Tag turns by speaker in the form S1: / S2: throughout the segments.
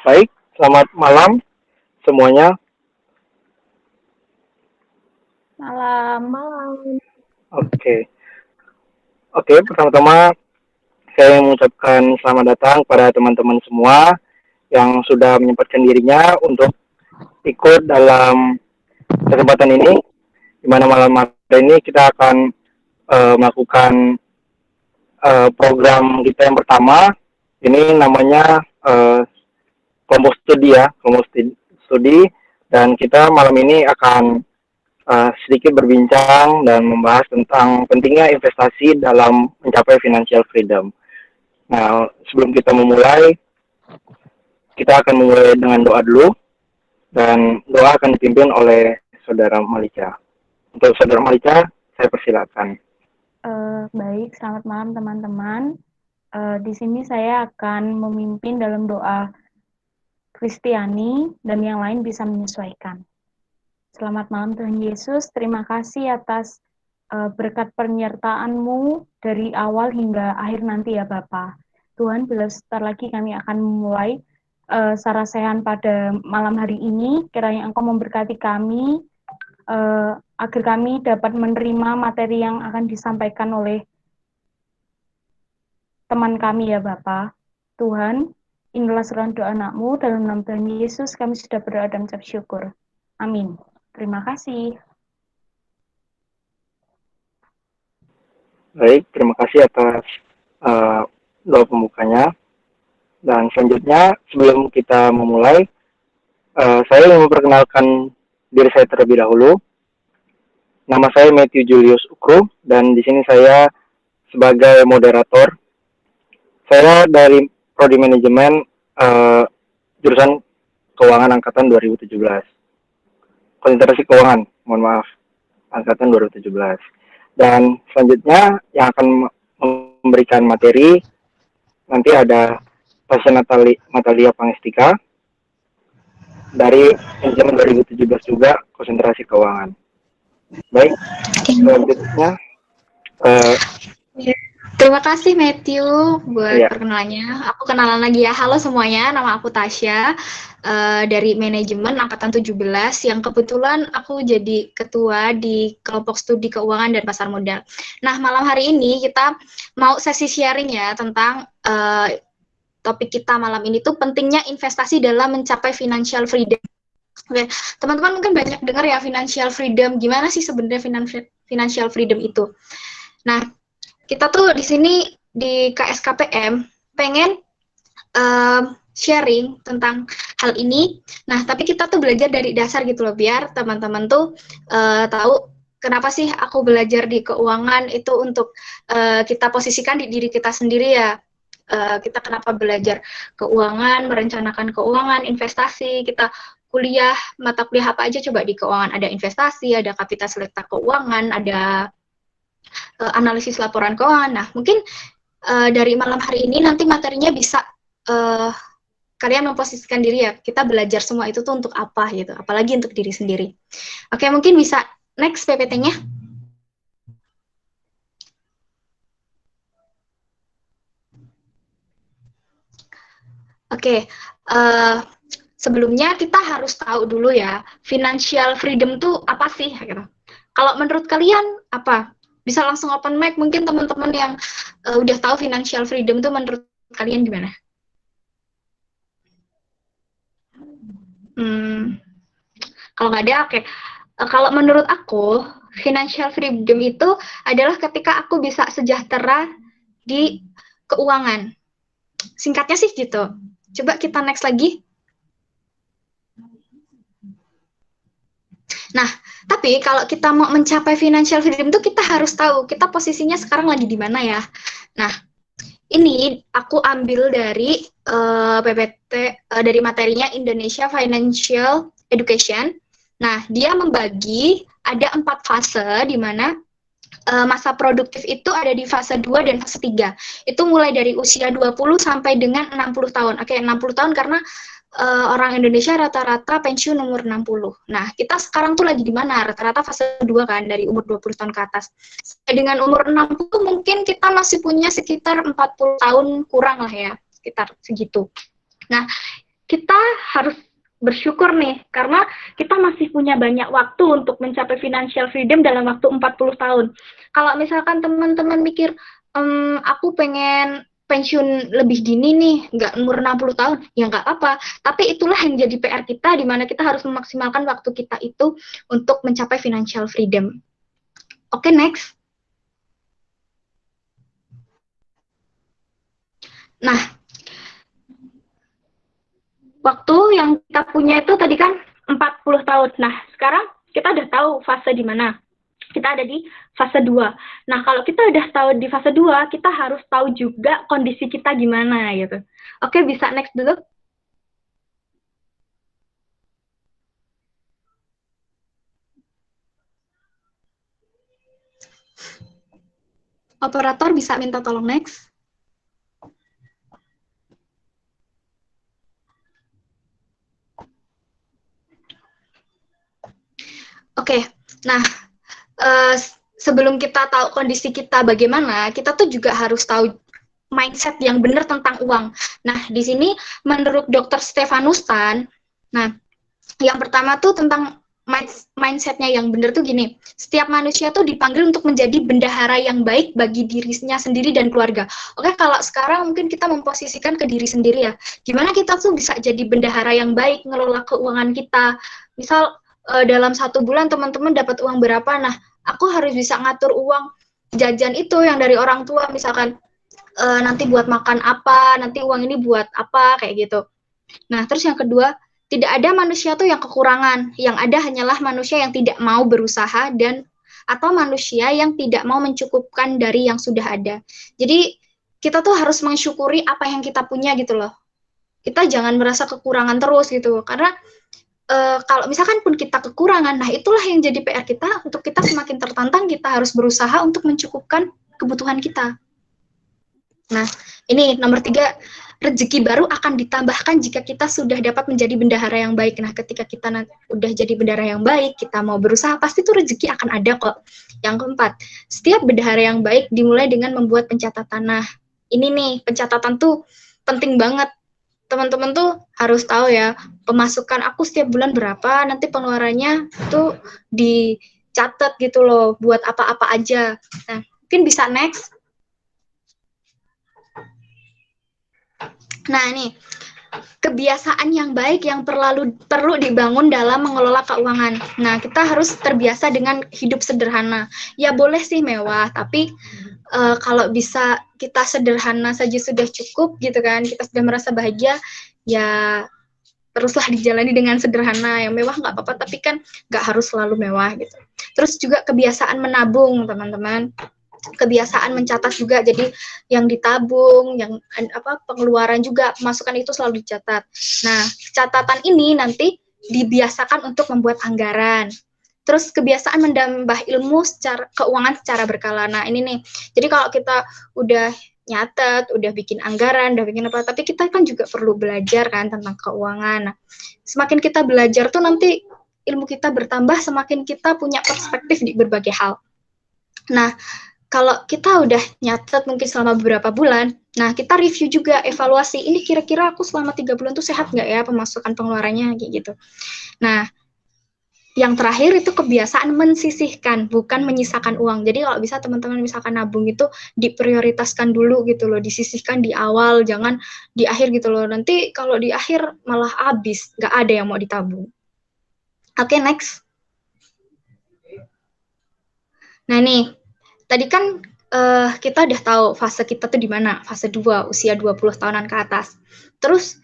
S1: Baik, selamat malam semuanya.
S2: Malam.
S3: Malam.
S1: Oke, oke. Pertama-tama saya mengucapkan selamat datang pada teman-teman semua yang sudah menyempatkan dirinya untuk ikut dalam kesempatan ini. Di mana malam hari ini kita akan melakukan program kita yang pertama. Ini namanya kelompok studi ya, kelompok studi. Dan kita malam ini akan sedikit berbincang dan membahas tentang pentingnya investasi dalam mencapai financial freedom. Nah, sebelum kita memulai, kita akan memulai dengan doa dulu, dan doa akan dipimpin oleh Saudara Malika. Untuk Saudara Malika, saya persilakan.
S2: Baik, selamat malam teman-teman. Di sini saya akan memimpin dalam doa Kristiani dan yang lain bisa menyesuaikan. Selamat malam Tuhan Yesus, terima kasih atas berkat penyertaan-Mu dari awal hingga akhir nanti ya Bapa. Tuhan, bila sebentar lagi kami akan memulai sarasehan pada malam hari ini, kiranya Engkau memberkati kami, agar kami dapat menerima materi yang akan disampaikan oleh teman kami ya Bapa. Tuhan, inilah seruan doa anak-Mu, dalam nama Tuhan Yesus kami sudah berdoa dan mengucap syukur. Amin. Terima kasih.
S1: Baik, terima kasih atas doa pembukanya. Dan selanjutnya, sebelum kita memulai, saya ingin memperkenalkan diri saya terlebih dahulu. Nama saya Matthew Julius Ukru, dan di sini saya sebagai moderator. Saya dari Prodi Manajemen jurusan Keuangan Angkatan 2017. Konsentrasi Keuangan, mohon maaf, Angkatan 2017. Dan selanjutnya yang akan memberikan materi, nanti ada Pasien Natalia Pangestika dari Manajemen 2017 juga, konsentrasi keuangan. Baik, selanjutnya
S3: Terima kasih Matthew buat
S1: Iya.
S3: perkenalannya. Aku kenalan lagi ya. Halo semuanya, nama aku Tasya dari Manajemen Angkatan 17 yang kebetulan aku jadi ketua di kelompok studi keuangan dan pasar modal. Nah, malam hari ini kita mau sesi sharing ya tentang topik kita malam ini tuh pentingnya investasi dalam mencapai financial freedom. Oke, teman-teman mungkin banyak dengar ya financial freedom. Gimana sih sebenarnya financial freedom itu? Nah, kita tuh di sini di KSKPM pengen sharing tentang hal ini. Nah, tapi kita tuh belajar dari dasar gitu loh, biar teman-teman tuh tahu kenapa sih aku belajar di keuangan itu untuk kita posisikan di diri kita sendiri ya. Kita kenapa belajar keuangan, merencanakan keuangan, investasi, kita kuliah, mata kuliah apa aja coba di keuangan. Ada investasi, ada kapital selekta keuangan, ada analisis laporan keuangan. Nah, mungkin dari malam hari ini nanti materinya bisa kalian memposisikan diri ya, kita belajar semua itu tuh untuk apa gitu, apalagi untuk diri sendiri. Oke, mungkin bisa next PPT-nya. Oke, sebelumnya kita harus tahu dulu ya, financial freedom tuh apa sih? Gitu. Kalau menurut kalian apa? Bisa langsung open mic, mungkin teman-teman yang udah tahu financial freedom tuh menurut kalian gimana? Kalau nggak ada, oke. Kalau menurut aku, financial freedom itu adalah ketika aku bisa sejahtera di keuangan. Singkatnya sih gitu. Coba kita next lagi. Nah, tapi kalau kita mau mencapai financial freedom itu kita harus tahu kita posisinya sekarang lagi di mana ya. Nah, ini aku ambil dari PPT, dari materinya Indonesia Financial Education. Nah, dia membagi ada 4 fase di mana masa produktif itu ada di fase 2 dan fase 3. Itu mulai dari usia 20 sampai dengan 60 tahun. Oke, 60 tahun karena orang Indonesia rata-rata pensiun umur 60. Nah, kita sekarang tuh lagi di mana? Rata-rata fase 2 kan, dari umur 20 tahun ke atas. Dengan umur 60 mungkin kita masih punya sekitar 40 tahun kurang lah ya, sekitar segitu. Nah, kita bersyukur nih, karena kita masih punya banyak waktu untuk mencapai financial freedom dalam waktu 40 tahun. Kalau misalkan teman-teman mikir, aku pengen pensiun lebih dini nih, nggak umur 60 tahun, ya nggak apa-apa. Tapi itulah yang jadi PR kita, di mana kita harus memaksimalkan waktu kita itu untuk mencapai financial freedom. Oke, next. Nah, waktu yang kita punya itu tadi kan 40 tahun. Nah, sekarang kita udah tahu fase di mana. Kita ada di fase 2. Nah, kalau kita udah tahu di fase 2, kita harus tahu juga kondisi kita gimana gitu. Oke, bisa next dulu. Operator bisa minta tolong next. Oke, nah sebelum kita tahu kondisi kita bagaimana, kita tuh juga harus tahu mindset yang benar tentang uang. Nah, di sini menurut Dr. Stefanus Tan, nah, yang pertama tuh tentang mindsetnya yang benar tuh gini, setiap manusia tuh dipanggil untuk menjadi bendahara yang baik bagi dirinya sendiri dan keluarga. Oke, kalau sekarang mungkin kita memposisikan ke diri sendiri ya, gimana kita tuh bisa jadi bendahara yang baik, ngelola keuangan kita. Misal dalam 1 bulan teman-teman dapat uang berapa, nah aku harus bisa ngatur uang jajan itu yang dari orang tua, misalkan nanti buat makan apa, nanti uang ini buat apa, kayak gitu. Nah, terus yang kedua, tidak ada manusia tuh yang kekurangan, yang ada hanyalah manusia yang tidak mau berusaha atau manusia yang tidak mau mencukupkan dari yang sudah ada. Jadi kita tuh harus mensyukuri apa yang kita punya gitu loh. Kita jangan merasa kekurangan terus gitu, karena kalau misalkan pun kita kekurangan, nah itulah yang jadi PR kita, untuk kita semakin tertantang, kita harus berusaha untuk mencukupkan kebutuhan kita. Nah, ini nomor 3, rezeki baru akan ditambahkan jika kita sudah dapat menjadi bendahara yang baik. Nah, ketika kita udah jadi bendahara yang baik, kita mau berusaha, pasti tuh rezeki akan ada kok. Yang keempat, setiap bendahara yang baik dimulai dengan membuat pencatatan. Nah, ini nih, pencatatan tuh penting banget. Teman-teman tuh harus tahu ya, pemasukan aku setiap bulan berapa, nanti pengeluarannya tuh dicatat gitu loh, buat apa-apa aja. Nah, mungkin bisa next. Nah, ini kebiasaan yang baik yang perlu dibangun dalam mengelola keuangan. Nah, kita harus terbiasa dengan hidup sederhana. Ya boleh sih mewah, tapi kalau bisa kita sederhana saja sudah cukup gitu kan, kita sudah merasa bahagia, ya teruslah dijalani dengan sederhana. Yang mewah nggak apa-apa, tapi kan nggak harus selalu mewah gitu. Terus juga kebiasaan menabung, teman-teman. Kebiasaan mencatat juga, jadi yang ditabung, yang pengeluaran juga, pemasukan itu selalu dicatat. Nah, catatan ini nanti dibiasakan untuk membuat anggaran. Terus kebiasaan menambah ilmu keuangan secara berkala. Nah, ini nih. Jadi kalau kita udah nyatet, udah bikin anggaran, udah bikin apa, tapi kita kan juga perlu belajar kan tentang keuangan. Nah, semakin kita belajar tuh nanti ilmu kita bertambah, semakin kita punya perspektif di berbagai hal. Nah, kalau kita udah nyatet mungkin selama beberapa bulan, nah kita review juga, evaluasi, ini kira-kira aku selama 3 bulan tuh sehat nggak ya pemasukan pengeluarannya, kayak gitu. Nah, yang terakhir itu kebiasaan mensisihkan, bukan menyisakan uang. Jadi kalau bisa teman-teman misalkan nabung itu diprioritaskan dulu gitu loh, disisihkan di awal, jangan di akhir gitu loh. Nanti kalau di akhir malah habis, nggak ada yang mau ditabung. Oke, next. Nah nih, tadi kan kita udah tahu fase kita tuh di mana, fase 2, usia 20 tahunan ke atas. Terus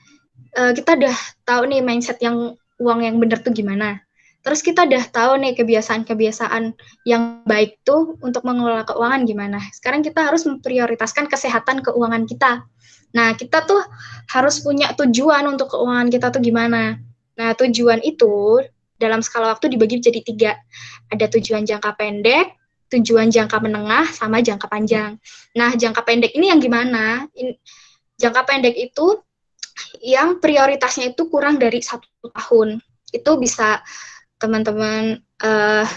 S3: kita udah tahu nih mindset yang uang yang bener tuh gimana. Terus kita udah tahu nih kebiasaan-kebiasaan yang baik tuh untuk mengelola keuangan gimana. Sekarang kita harus memprioritaskan kesehatan keuangan kita. Nah, kita tuh harus punya tujuan untuk keuangan kita tuh gimana. Nah, tujuan itu dalam skala waktu dibagi jadi 3. Ada tujuan jangka pendek, tujuan jangka menengah, sama jangka panjang. Nah, jangka pendek ini yang gimana? Jangka pendek itu yang prioritasnya itu kurang dari 1 tahun. Itu bisa teman-teman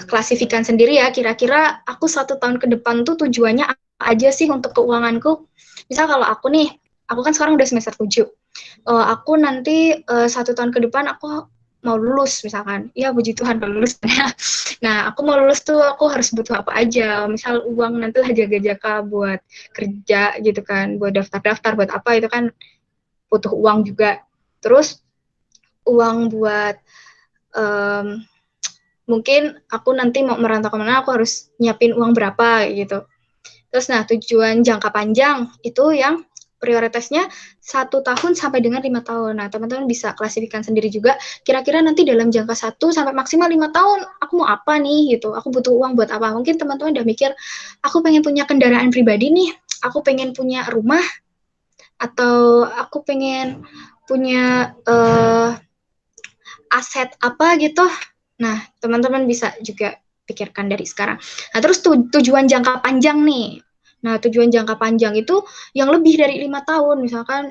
S3: klasifikasikan sendiri ya, kira-kira aku 1 tahun ke depan tuh tujuannya apa aja sih untuk keuanganku. Misal kalau aku nih, aku kan sekarang udah semester 7. Aku nanti 1 tahun ke depan aku mau lulus misalkan, ya puji Tuhan lulus. Nah, aku mau lulus tuh aku harus butuh apa aja, misal uang nanti lah jaga-jaga buat kerja gitu kan, buat daftar-daftar, buat apa itu kan butuh uang juga. Terus uang buat mungkin aku nanti mau merantau kemana, aku harus nyiapin uang berapa gitu. Terus nah tujuan jangka panjang itu yang prioritasnya 1 tahun sampai dengan 5 tahun. Nah, teman-teman bisa klasifikasikan sendiri juga, kira-kira nanti dalam jangka 1 sampai maksimal 5 tahun, aku mau apa nih gitu, aku butuh uang buat apa. Mungkin teman-teman udah mikir, aku pengen punya kendaraan pribadi nih, aku pengen punya rumah, atau aku pengen punya aset apa gitu. Nah, teman-teman bisa juga pikirkan dari sekarang. Nah, terus tujuan jangka panjang nih. Nah, tujuan jangka panjang itu yang lebih dari 5 tahun. Misalkan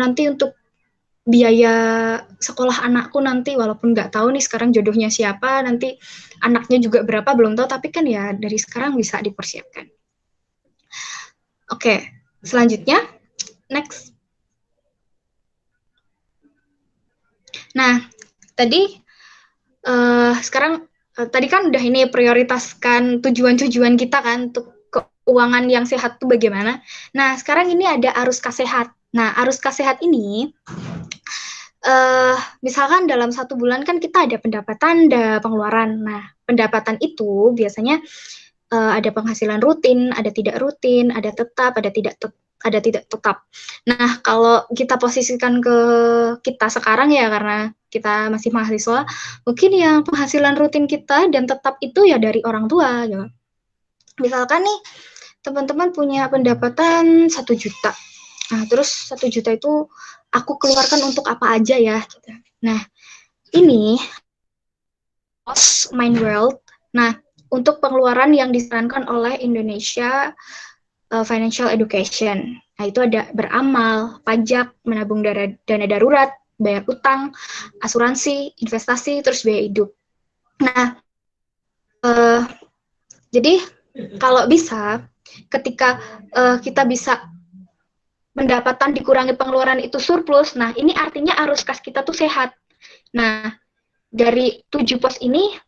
S3: nanti untuk biaya sekolah anakku nanti, walaupun nggak tahu nih sekarang jodohnya siapa, nanti anaknya juga berapa, belum tahu, tapi kan ya dari sekarang bisa dipersiapkan. Oke, selanjutnya, next. Nah, tadi sekarang tadi kan udah ini prioritaskan tujuan-tujuan kita kan untuk keuangan yang sehat itu bagaimana. Nah, sekarang ini ada arus kas sehat. Nah, arus kas sehat ini misalkan dalam 1 bulan kan kita ada pendapatan, ada pengeluaran. Nah, pendapatan itu biasanya ada penghasilan rutin, ada tidak rutin, ada tetap, ada tidak tetap. Nah, kalau kita posisikan ke kita sekarang ya, karena kita masih mahasiswa, mungkin yang penghasilan rutin kita dan tetap itu ya dari orang tua. Ya. Misalkan nih, teman-teman punya pendapatan 1 juta. Nah, terus 1 juta itu aku keluarkan untuk apa aja ya. Gitu. Nah, ini Mind World. Nah, untuk pengeluaran yang disarankan oleh Indonesia Financial Education. Nah, itu ada beramal, pajak, menabung dana darurat, bayar utang, asuransi, investasi, terus biaya hidup. Nah, jadi kalau bisa, ketika kita bisa pendapatan dikurangi pengeluaran itu surplus, nah ini artinya arus kas kita tuh sehat. Nah, dari 7 pos ini,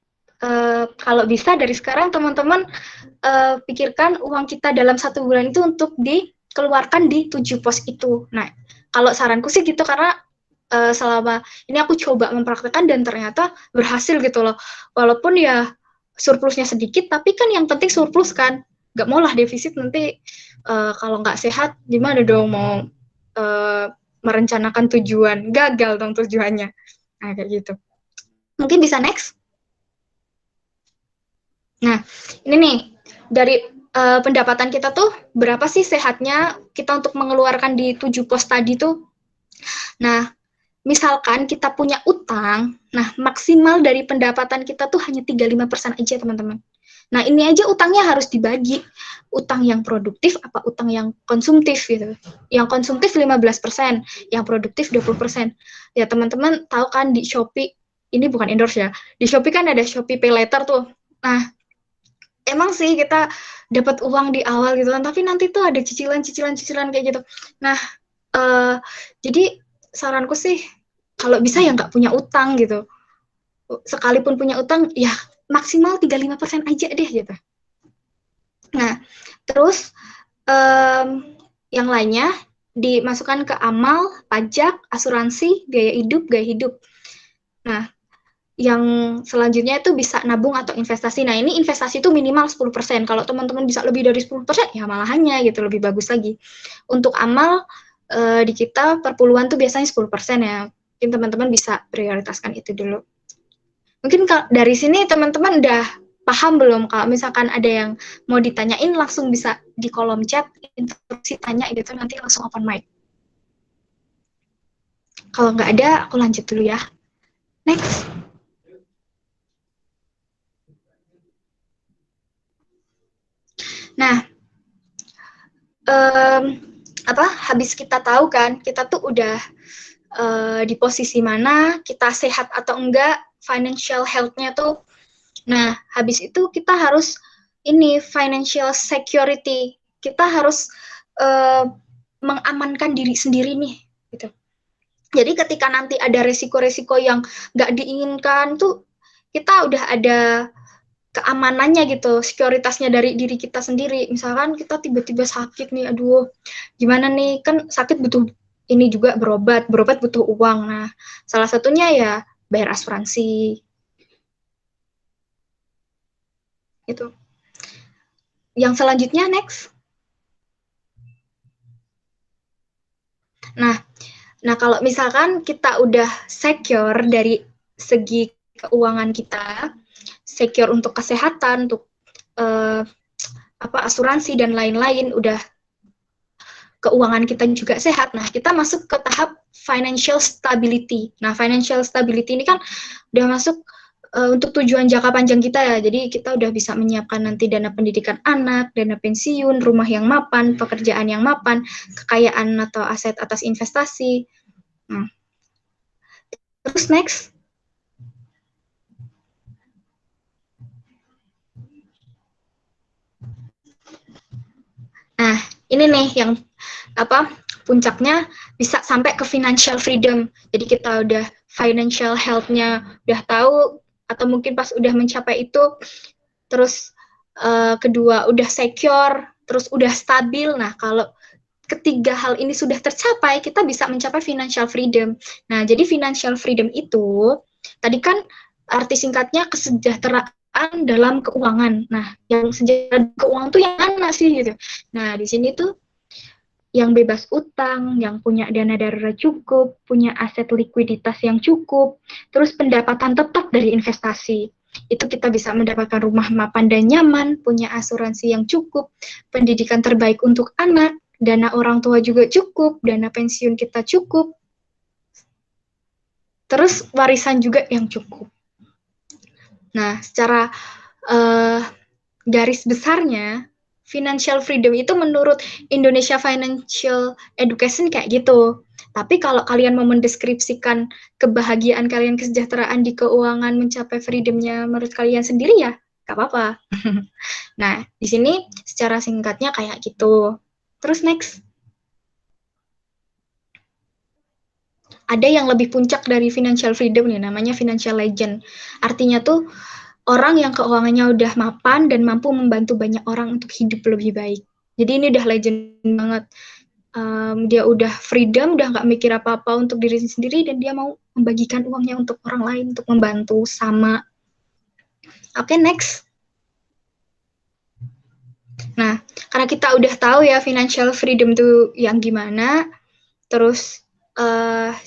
S3: kalau bisa dari sekarang teman-teman pikirkan uang kita dalam 1 bulan itu untuk dikeluarkan di 7 pos itu. Nah, kalau saranku sih gitu, karena selama ini aku coba mempraktekkan dan ternyata berhasil gitu loh. Walaupun ya surplusnya sedikit, tapi kan yang penting surplus kan. Nggak mau lah defisit nanti kalau nggak sehat gimana dong mau merencanakan tujuan. Gagal dong tujuannya. Nah, kayak gitu. Mungkin bisa next. Nah, ini nih, dari pendapatan kita tuh, berapa sih sehatnya kita untuk mengeluarkan di 7 pos tadi tuh? Nah, misalkan kita punya utang, nah maksimal dari pendapatan kita tuh hanya 35% aja, teman-teman. Nah, ini aja utangnya harus dibagi. Utang yang produktif apa utang yang konsumtif gitu. Yang konsumtif 15%, yang produktif 20%. Ya, teman-teman tahu kan di Shopee, ini bukan endorse ya, di Shopee kan ada Shopee Pay Later tuh. Nah, emang sih kita dapat uang di awal gitu kan, tapi nanti tuh ada cicilan kayak gitu. Nah, jadi saranku sih kalau bisa ya nggak punya utang gitu. Sekalipun punya utang ya maksimal 35% aja deh gitu. Nah, terus yang lainnya dimasukkan ke amal, pajak, asuransi, gaya hidup. Nah, yang selanjutnya itu bisa nabung atau investasi. Nah, ini investasi itu minimal 10%. Kalau teman-teman bisa lebih dari 10%, ya malahannya gitu, lebih bagus lagi. Untuk amal, di kita perpuluhan tuh biasanya 10% ya. Mungkin teman-teman bisa prioritaskan itu dulu. Mungkin dari sini teman-teman udah paham belum? Kalau misalkan ada yang mau ditanyain, langsung bisa di kolom chat, instruksi tanya gitu, nanti langsung open mic. Kalau nggak ada, aku lanjut dulu ya. Next. Nah, habis kita tahu kan, kita tuh udah di posisi mana, kita sehat atau enggak, financial health-nya tuh. Nah, habis itu kita harus ini financial security. Kita harus mengamankan diri sendiri nih, gitu. Jadi ketika nanti ada resiko-resiko yang nggak diinginkan tuh, kita udah ada keamanannya gitu, sekuritasnya dari diri kita sendiri. Misalkan kita tiba-tiba sakit nih, aduh, gimana nih, kan sakit butuh ini juga berobat butuh uang. Nah, salah satunya ya bayar asuransi. Itu. Yang selanjutnya next. Nah, kalau misalkan kita udah secure dari segi keuangan kita, secure untuk kesehatan, untuk asuransi dan lain-lain, udah keuangan kita juga sehat. Nah, kita masuk ke tahap financial stability. Nah, financial stability ini kan udah masuk untuk tujuan jangka panjang kita ya. Jadi kita udah bisa menyiapkan nanti dana pendidikan anak, dana pensiun, rumah yang mapan, pekerjaan yang mapan, kekayaan atau aset atas investasi. Nah, terus next. Nah, ini nih yang puncaknya bisa sampai ke financial freedom. Jadi kita udah financial health-nya udah tahu, atau mungkin pas udah mencapai itu, terus kedua udah secure, terus udah stabil. Nah, kalau ketiga hal ini sudah tercapai, kita bisa mencapai financial freedom. Nah, jadi financial freedom itu, tadi kan arti singkatnya kesejahteraan dalam keuangan. Nah, yang sejahtera keuangan tuh yang mana sih gitu. Nah, di sini tuh yang bebas utang, yang punya dana darurat cukup, punya aset likuiditas yang cukup, terus pendapatan tetap dari investasi. Itu kita bisa mendapatkan rumah mapan dan nyaman, punya asuransi yang cukup, pendidikan terbaik untuk anak, dana orang tua juga cukup, dana pensiun kita cukup, terus warisan juga yang cukup. Nah, secara garis besarnya, financial freedom itu menurut Indonesia Financial Education kayak gitu. Tapi kalau kalian mau mendeskripsikan kebahagiaan kalian, kesejahteraan di keuangan, mencapai freedomnya menurut kalian sendiri ya, gak apa-apa. Nah, di sini secara singkatnya kayak gitu. Terus next. Ada yang lebih puncak dari financial freedom nih, namanya financial legend. Artinya tuh orang yang keuangannya udah mapan dan mampu membantu banyak orang untuk hidup lebih baik. Jadi ini udah legend banget. Dia udah freedom, udah nggak mikir apa-apa untuk diri sendiri, dan dia mau membagikan uangnya untuk orang lain, untuk membantu sama. Oke, next. Nah, karena kita udah tahu ya financial freedom itu yang gimana, terus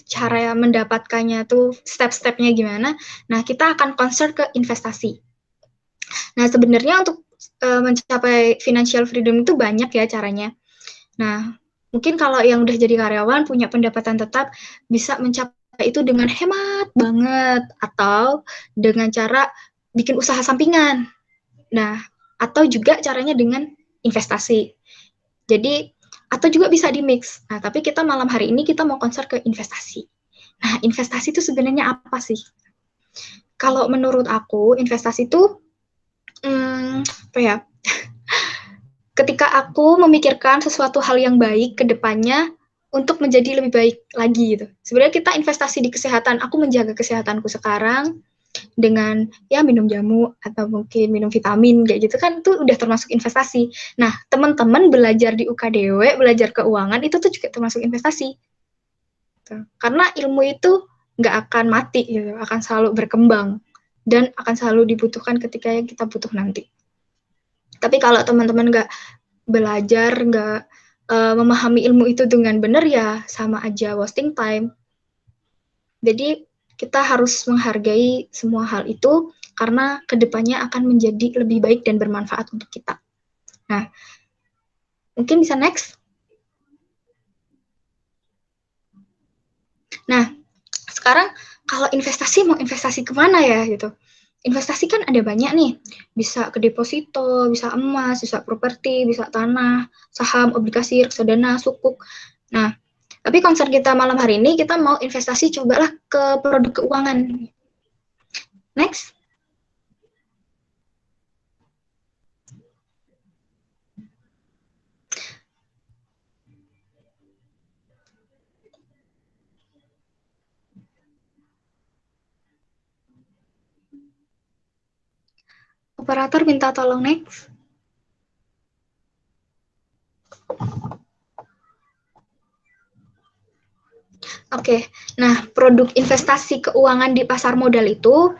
S3: cara mendapatkannya tuh step-stepnya gimana. Nah, kita akan concern ke investasi. Nah, sebenarnya untuk mencapai financial freedom itu banyak ya caranya. Nah, mungkin kalau yang udah jadi karyawan, punya pendapatan tetap, bisa mencapai itu dengan hemat banget, atau dengan cara bikin usaha sampingan. Nah, atau juga caranya dengan investasi. Jadi, atau juga bisa di-mix. Nah, tapi kita malam hari ini kita mau concern ke investasi. Nah, investasi itu sebenarnya apa sih? Kalau menurut aku, investasi itu apa ya? Ketika aku memikirkan sesuatu hal yang baik ke depannya untuk menjadi lebih baik lagi gitu. Sebenarnya kita investasi di kesehatan. Aku menjaga kesehatanku sekarang dengan ya minum jamu atau mungkin minum vitamin kayak gitu kan, itu udah termasuk investasi. Nah, teman-teman belajar di UKDW, belajar keuangan itu tuh juga termasuk investasi. Karena ilmu itu nggak akan mati gitu, akan selalu berkembang dan akan selalu dibutuhkan ketika yang kita butuh nanti. Tapi kalau teman-teman nggak belajar, nggak memahami ilmu itu dengan benar, ya sama aja wasting time. Jadi kita harus menghargai semua hal itu karena kedepannya akan menjadi lebih baik dan bermanfaat untuk kita. Nah, mungkin bisa next. Nah, sekarang kalau investasi, mau investasi kemana ya gitu. Investasi kan ada banyak nih, bisa ke deposito, bisa emas, bisa properti, bisa tanah, saham, obligasi, reksadana, sukuk. Nah, tapi concern kita malam hari ini, kita mau investasi, cobalah ke produk keuangan. Next. Operator minta tolong next. Oke, nah produk investasi keuangan di pasar modal itu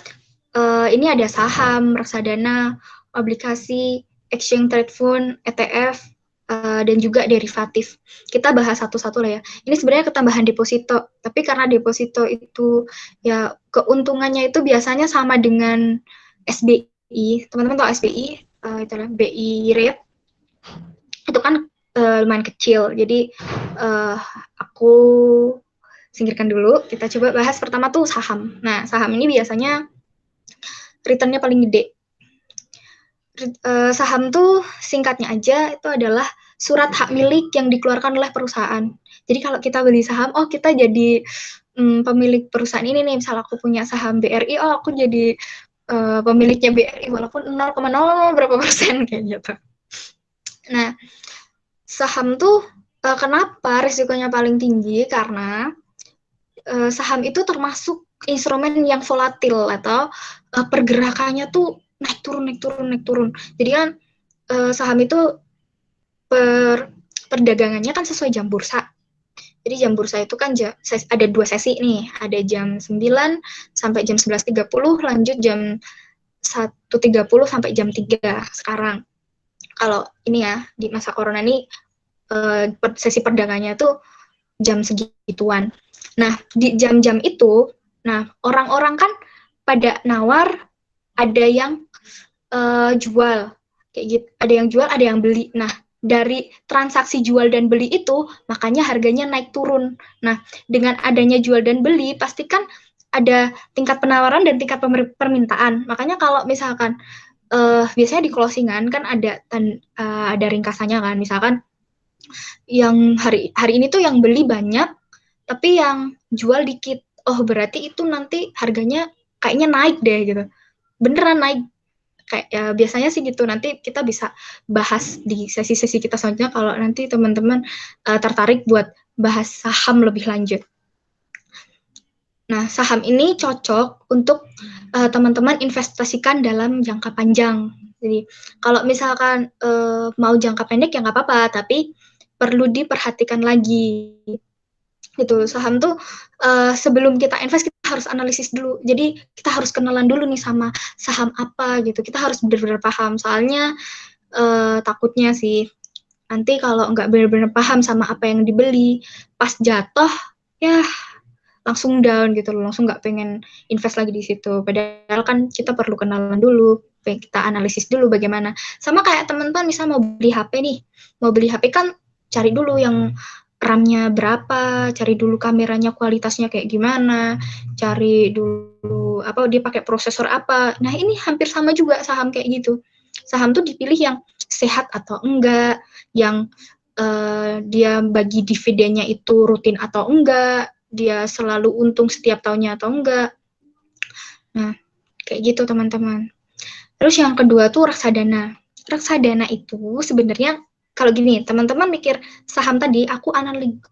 S3: ini ada saham, reksadana, obligasi, exchange trade fund, ETF, dan juga derivatif. Kita bahas satu-satu lah ya. Ini sebenarnya ketambahan deposito, tapi karena deposito itu ya keuntungannya itu biasanya sama dengan SBI. Teman-teman tahu SBI? Itulah BI rate. Itu kan lumayan kecil. Jadi aku singkirkan dulu. Kita coba bahas pertama tuh saham. Nah, saham ini biasanya return-nya paling gede. Saham tuh singkatnya aja itu adalah surat hak milik yang dikeluarkan oleh perusahaan. Jadi kalau kita beli saham, oh kita jadi pemilik perusahaan ini nih. Misal aku punya saham BRI, oh aku jadi pemiliknya BRI walaupun 0,0 berapa persen kayak gitu. Nah, saham tuh kenapa risikonya paling tinggi? Karena saham itu termasuk instrumen yang volatil atau pergerakannya tuh naik turun. Jadi kan saham itu perdagangannya kan sesuai jam bursa. Jadi jam bursa itu kan ada 2 sesi nih, ada jam 9 sampai jam 11.30, lanjut jam 1.30 sampai jam 3 sekarang. Kalau ini ya, di masa corona ini sesi perdagangannya tuh jam segituan. Nah, di jam-jam itu, nah orang-orang kan pada nawar, ada yang jual, kayak gitu. Ada yang jual, ada yang beli. Nah, dari transaksi jual dan beli itu, makanya harganya naik turun. Nah, dengan adanya jual dan beli, pastikan ada tingkat penawaran dan tingkat permintaan. Makanya kalau misalkan biasanya di closingan kan ada ringkasannya kan, misalkan yang hari ini tuh yang beli banyak, tapi yang jual dikit. Oh, berarti itu nanti harganya kayaknya naik deh gitu. Beneran naik. Kayak ya, biasanya sih gitu. Nanti kita bisa bahas di sesi-sesi kita selanjutnya kalau nanti teman-teman tertarik buat bahas saham lebih lanjut. Nah, saham ini cocok untuk teman-teman investasikan dalam jangka panjang. Jadi, kalau misalkan mau jangka pendek ya nggak apa-apa, tapi perlu diperhatikan lagi. Gitu, saham tuh sebelum kita invest kita harus analisis dulu. Jadi kita harus kenalan dulu nih sama saham apa gitu. Kita harus benar-benar paham. Soalnya takutnya sih nanti kalau nggak benar-benar paham sama apa yang dibeli, pas jatuh ya langsung down gitu loh, langsung nggak pengen invest lagi di situ. Padahal kan kita perlu kenalan dulu, kita analisis dulu bagaimana. Sama kayak teman-teman misal mau beli HP nih, mau beli HP kan cari dulu yang RAM-nya berapa, cari dulu kameranya kualitasnya kayak gimana, cari dulu apa dia pakai prosesor apa. Nah, ini hampir sama juga saham kayak gitu. Saham tuh dipilih yang sehat atau enggak, yang dia bagi dividennya itu rutin atau enggak, dia selalu untung setiap tahunnya atau enggak. Nah, kayak gitu teman-teman. Terus yang kedua tuh reksadana. Reksadana itu sebenarnya kalau gini, teman-teman mikir saham tadi, aku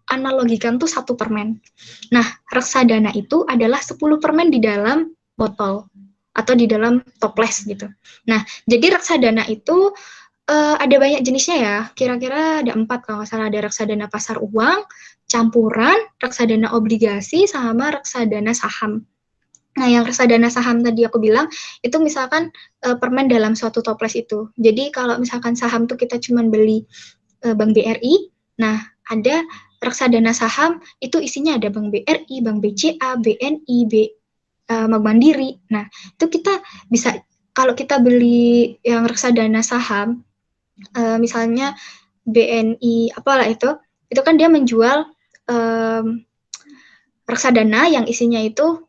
S3: analogikan tuh 1 permen. Nah, reksadana itu adalah 10 permen di dalam botol atau di dalam toples gitu. Nah, jadi reksadana itu ada banyak jenisnya ya. Kira-kira ada 4 kalau nggak salah. Ada reksadana pasar uang, campuran, reksadana obligasi, sama reksadana saham. Nah, yang reksadana saham tadi aku bilang, itu misalkan permen dalam suatu toples itu. Jadi kalau misalkan saham tuh kita cuma beli Bank BRI, nah ada reksadana saham itu isinya ada Bank BRI, Bank BCA, BNI, Bank Mandiri. Nah, itu kita bisa, kalau kita beli yang reksadana saham, misalnya BNI, apalah itu kan dia menjual reksadana yang isinya itu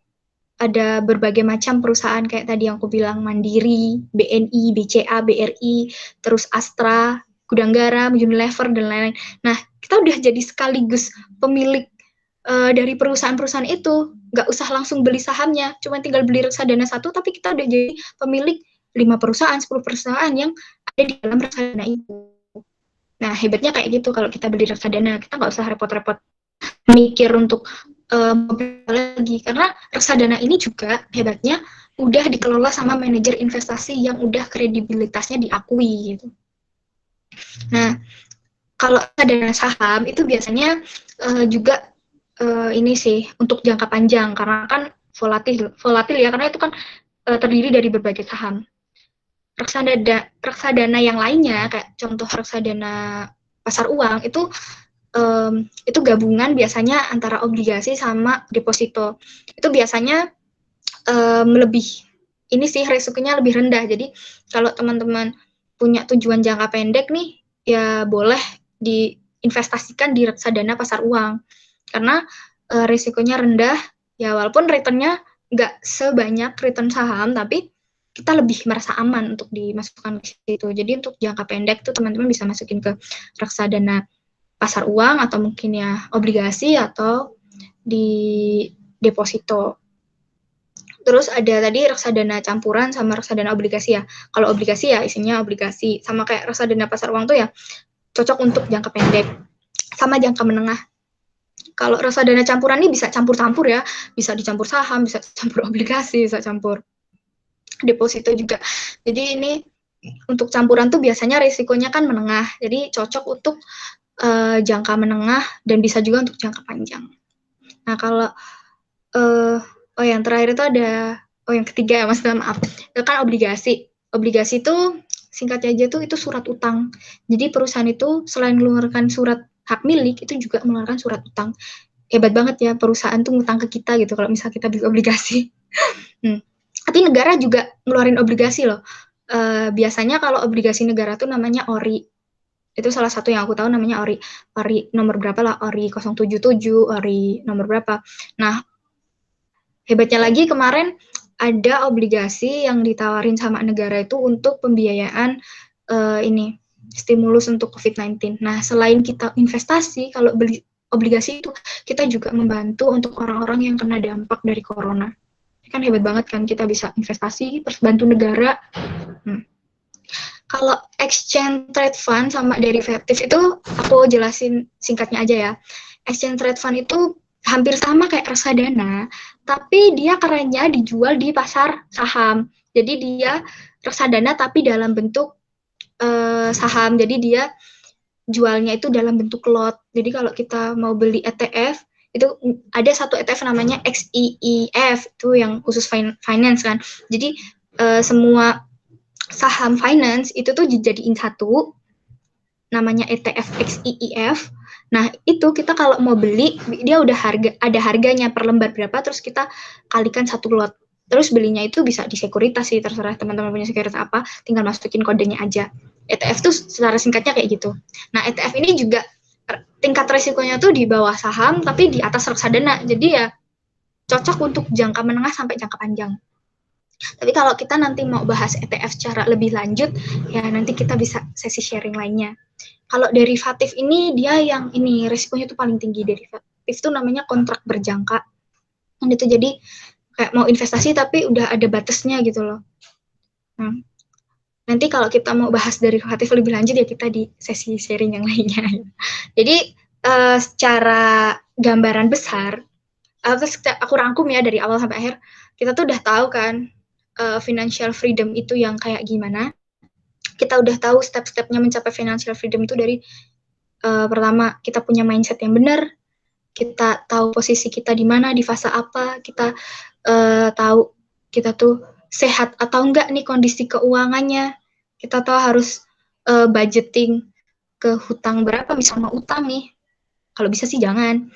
S3: ada berbagai macam perusahaan kayak tadi yang aku bilang, Mandiri, BNI, BCA, BRI, terus Astra, Gudang Garam, Unilever, dan lain-lain. Nah, kita udah jadi sekaligus pemilik dari perusahaan-perusahaan itu. Nggak usah langsung beli sahamnya, cuma tinggal beli reksadana 1, tapi kita udah jadi pemilik 5 perusahaan, 10 perusahaan yang ada di dalam reksadana itu. Nah, hebatnya kayak gitu kalau kita beli reksadana. Kita nggak usah repot-repot mikir untuk lagi, karena reksadana ini juga hebatnya udah dikelola sama manajer investasi yang udah kredibilitasnya diakui gitu. Nah, kalau dana saham itu biasanya juga ini sih untuk jangka panjang, karena kan volatil ya, karena itu kan terdiri dari berbagai saham. Reksadana yang lainnya kayak contoh reksadana pasar uang itu gabungan biasanya antara obligasi sama deposito. Itu biasanya lebih ini sih risikonya lebih rendah. Jadi kalau teman-teman punya tujuan jangka pendek nih, ya boleh diinvestasikan di reksadana pasar uang karena risikonya rendah. Ya walaupun returnnya nggak sebanyak return saham, tapi kita lebih merasa aman untuk dimasukkan ke situ. Jadi untuk jangka pendek tuh teman-teman bisa masukin ke reksadana pasar uang atau mungkin ya obligasi atau di deposito. Terus ada tadi reksadana campuran sama reksadana obligasi ya. Kalau obligasi ya isinya obligasi, sama kayak reksadana pasar uang tuh ya cocok untuk jangka pendek sama jangka menengah. Kalau reksadana campuran ini bisa campur-campur ya, bisa dicampur saham, bisa campur obligasi, bisa campur deposito juga. Jadi ini untuk campuran tuh biasanya risikonya kan menengah, jadi cocok untuk jangka menengah dan bisa juga untuk jangka panjang. Nah kalau yang terakhir itu ada yang ketiga ya mas, maaf, itu kan obligasi. Obligasi itu singkatnya aja tuh itu surat utang. Jadi perusahaan itu selain mengeluarkan surat hak milik itu juga mengeluarkan surat utang. Hebat banget ya perusahaan tuh ngutang ke kita gitu kalau misalnya kita beli obligasi. Tapi negara juga ngeluarin obligasi loh. Biasanya kalau obligasi negara tuh namanya ORI. Itu salah satu yang aku tahu namanya ORI. ORI nomor berapa lah, ORI 077, ORI nomor berapa. Nah, hebatnya lagi kemarin ada obligasi yang ditawarin sama negara itu untuk pembiayaan ini stimulus untuk COVID-19. Nah, selain kita investasi, kalau beli obligasi itu kita juga membantu untuk orang-orang yang kena dampak dari corona. Kan hebat banget kan kita bisa investasi terus bantu negara. Kalau exchange trade fund sama derivatif itu aku jelasin singkatnya aja ya. Exchange trade fund itu hampir sama kayak reksadana, tapi dia kerennya dijual di pasar saham. Jadi dia reksadana tapi dalam bentuk saham. Jadi dia jualnya itu dalam bentuk lot. Jadi kalau kita mau beli ETF, itu ada satu ETF namanya XEEF, itu yang khusus finance kan. Jadi semua saham finance itu tuh dijadiin satu, namanya ETF XEEF. Nah itu kita kalau mau beli, dia udah ada harganya per lembar berapa, terus kita kalikan satu lot. Terus belinya itu bisa di sekuritas sih, terserah teman-teman punya sekuritas apa, tinggal masukin kodenya aja. ETF tuh secara singkatnya kayak gitu. Nah ETF ini juga tingkat resikonya tuh di bawah saham, tapi di atas reksadana. Jadi ya cocok untuk jangka menengah sampai jangka panjang. Tapi kalau kita nanti mau bahas ETF secara lebih lanjut, ya nanti kita bisa sesi sharing lainnya. Kalau derivatif ini dia yang ini risikonya tuh paling tinggi. Derivatif itu namanya kontrak berjangka. Dan itu jadi kayak mau investasi tapi udah ada batasnya gitu loh. Nah, nanti kalau kita mau bahas derivatif lebih lanjut ya kita di sesi sharing yang lainnya. Jadi secara gambaran besar, aku rangkum ya dari awal sampai akhir, kita tuh udah tahu kan financial freedom itu yang kayak gimana. Kita udah tahu step-stepnya mencapai financial freedom itu dari pertama kita punya mindset yang benar, kita tahu posisi kita di mana, di fase apa, kita tahu kita tuh sehat atau enggak nih kondisi keuangannya, kita tahu harus budgeting ke hutang berapa, misalnya utang nih, kalau bisa sih jangan,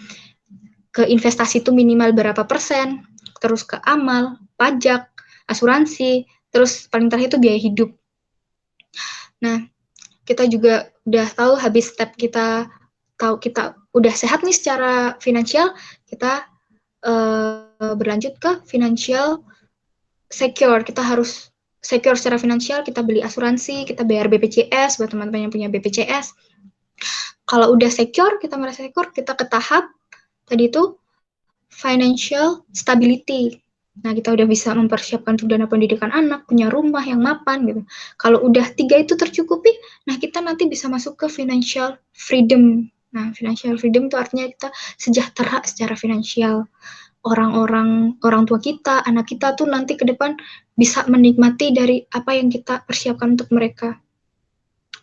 S3: ke investasi itu minimal berapa persen, terus ke amal, pajak, asuransi, terus paling terakhir itu biaya hidup. Nah, kita juga udah tahu habis step kita tahu kita udah sehat nih secara finansial, kita berlanjut ke financial secure. Kita harus secure secara finansial, kita beli asuransi, kita bayar BPJS buat teman-teman yang punya BPJS. Kalau udah secure, kita merasa secure, kita ke tahap tadi itu financial stability. Nah, kita udah bisa mempersiapkan dana pendidikan anak, punya rumah yang mapan gitu. Kalau udah 3 itu tercukupi, nah kita nanti bisa masuk ke financial freedom. Nah, financial freedom itu artinya kita sejahtera secara finansial. Orang tua kita, anak kita tuh nanti ke depan bisa menikmati dari apa yang kita persiapkan untuk mereka.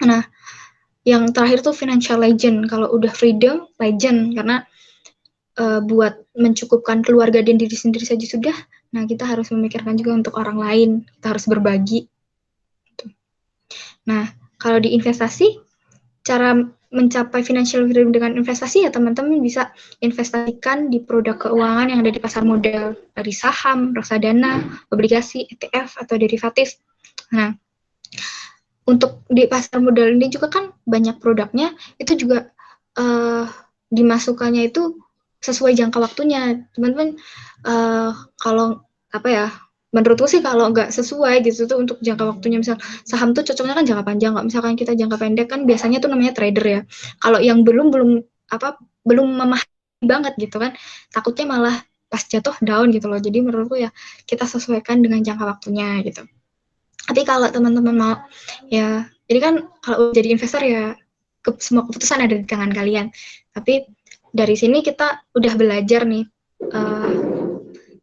S3: Nah, yang terakhir tuh financial legend. Kalau udah freedom, legend. Karena buat mencukupkan keluarga dan diri sendiri saja sudah. Nah, kita harus memikirkan juga untuk orang lain. Kita harus berbagi. Nah, kalau di investasi, cara mencapai financial freedom dengan investasi ya teman-teman bisa investasikan di produk keuangan yang ada di pasar modal, dari saham, reksadana, obligasi, ETF, atau derivatif. Nah, untuk di pasar modal ini juga kan banyak produknya, itu juga dimasukkannya itu sesuai jangka waktunya. Teman-teman, kalau apa ya, menurutku sih kalau nggak sesuai gitu tuh untuk jangka waktunya, misal saham tuh cocoknya kan jangka panjang, nggak misalkan kita jangka pendek kan biasanya tuh namanya trader ya. Kalau yang belum memahami banget gitu kan, takutnya malah pas jatuh down gitu loh. Jadi menurutku ya kita sesuaikan dengan jangka waktunya gitu. Tapi kalau teman-teman mau ya, jadi kan kalau jadi investor ya semua keputusan ada di tangan kalian. Tapi dari sini kita udah belajar nih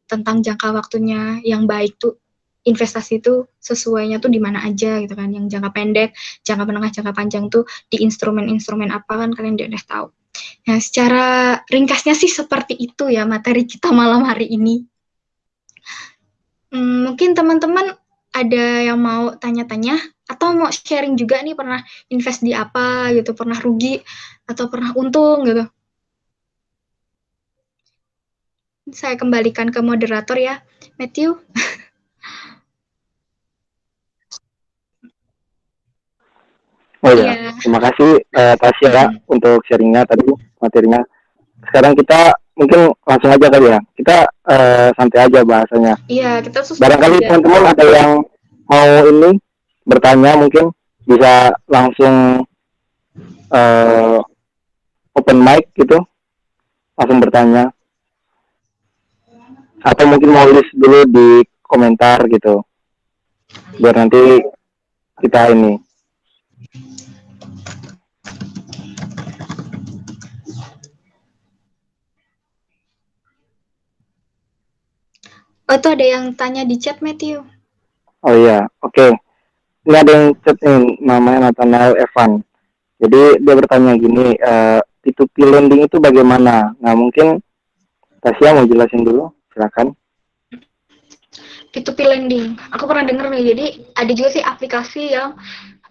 S3: tentang jangka waktunya yang baik tuh, investasi itu sesuainya tuh di mana aja gitu kan. Yang jangka pendek, jangka menengah, jangka panjang tuh di instrumen-instrumen apa kan kalian udah tahu. Nah, secara ringkasnya sih seperti itu ya materi kita malam hari ini. Mungkin teman-teman ada yang mau tanya-tanya atau mau sharing juga nih, pernah invest di apa gitu, pernah rugi atau pernah untung gitu. Saya kembalikan ke moderator ya, Matthew.
S1: Oh iya,
S3: Iya.
S1: terima kasih Tasya untuk sharingnya tadi materinya. Sekarang kita mungkin langsung aja kali ya. Kita santai aja bahasanya.
S3: Iya, kita susah
S1: Barangkali
S3: aja.
S1: teman-teman ada yang mau ini bertanya, mungkin bisa langsung open mic gitu, langsung bertanya. Atau mungkin mau list dulu di komentar gitu, biar nanti kita ini.
S3: Oh, itu ada yang tanya di chat, Matthew.
S1: Oh iya, oke. Ini ada yang chat nih, namanya Nathanael Evan. Jadi dia bertanya gini, P2P lending itu bagaimana? Nah mungkin Tasya mau jelasin dulu, silakan.
S3: P2P lending. Aku pernah denger nih, jadi ada juga sih aplikasi yang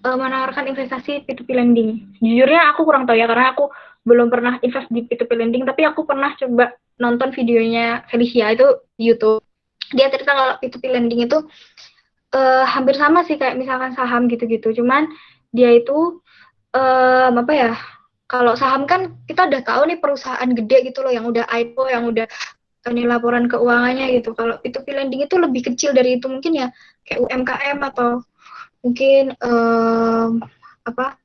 S3: menawarkan investasi P2P lending. Jujurnya aku kurang tahu ya, karena aku belum pernah invest di P2P lending, tapi aku pernah coba nonton videonya Felicia itu di YouTube. Dia cerita kalau P2P lending itu hampir sama sih kayak misalkan saham gitu-gitu. Cuman dia itu apa ya? Kalau saham kan kita udah tahu nih perusahaan gede gitu loh yang udah IPO, yang udah ini laporan keuangannya gitu. Kalau P2P lending itu lebih kecil dari itu, mungkin ya kayak UMKM atau mungkin apa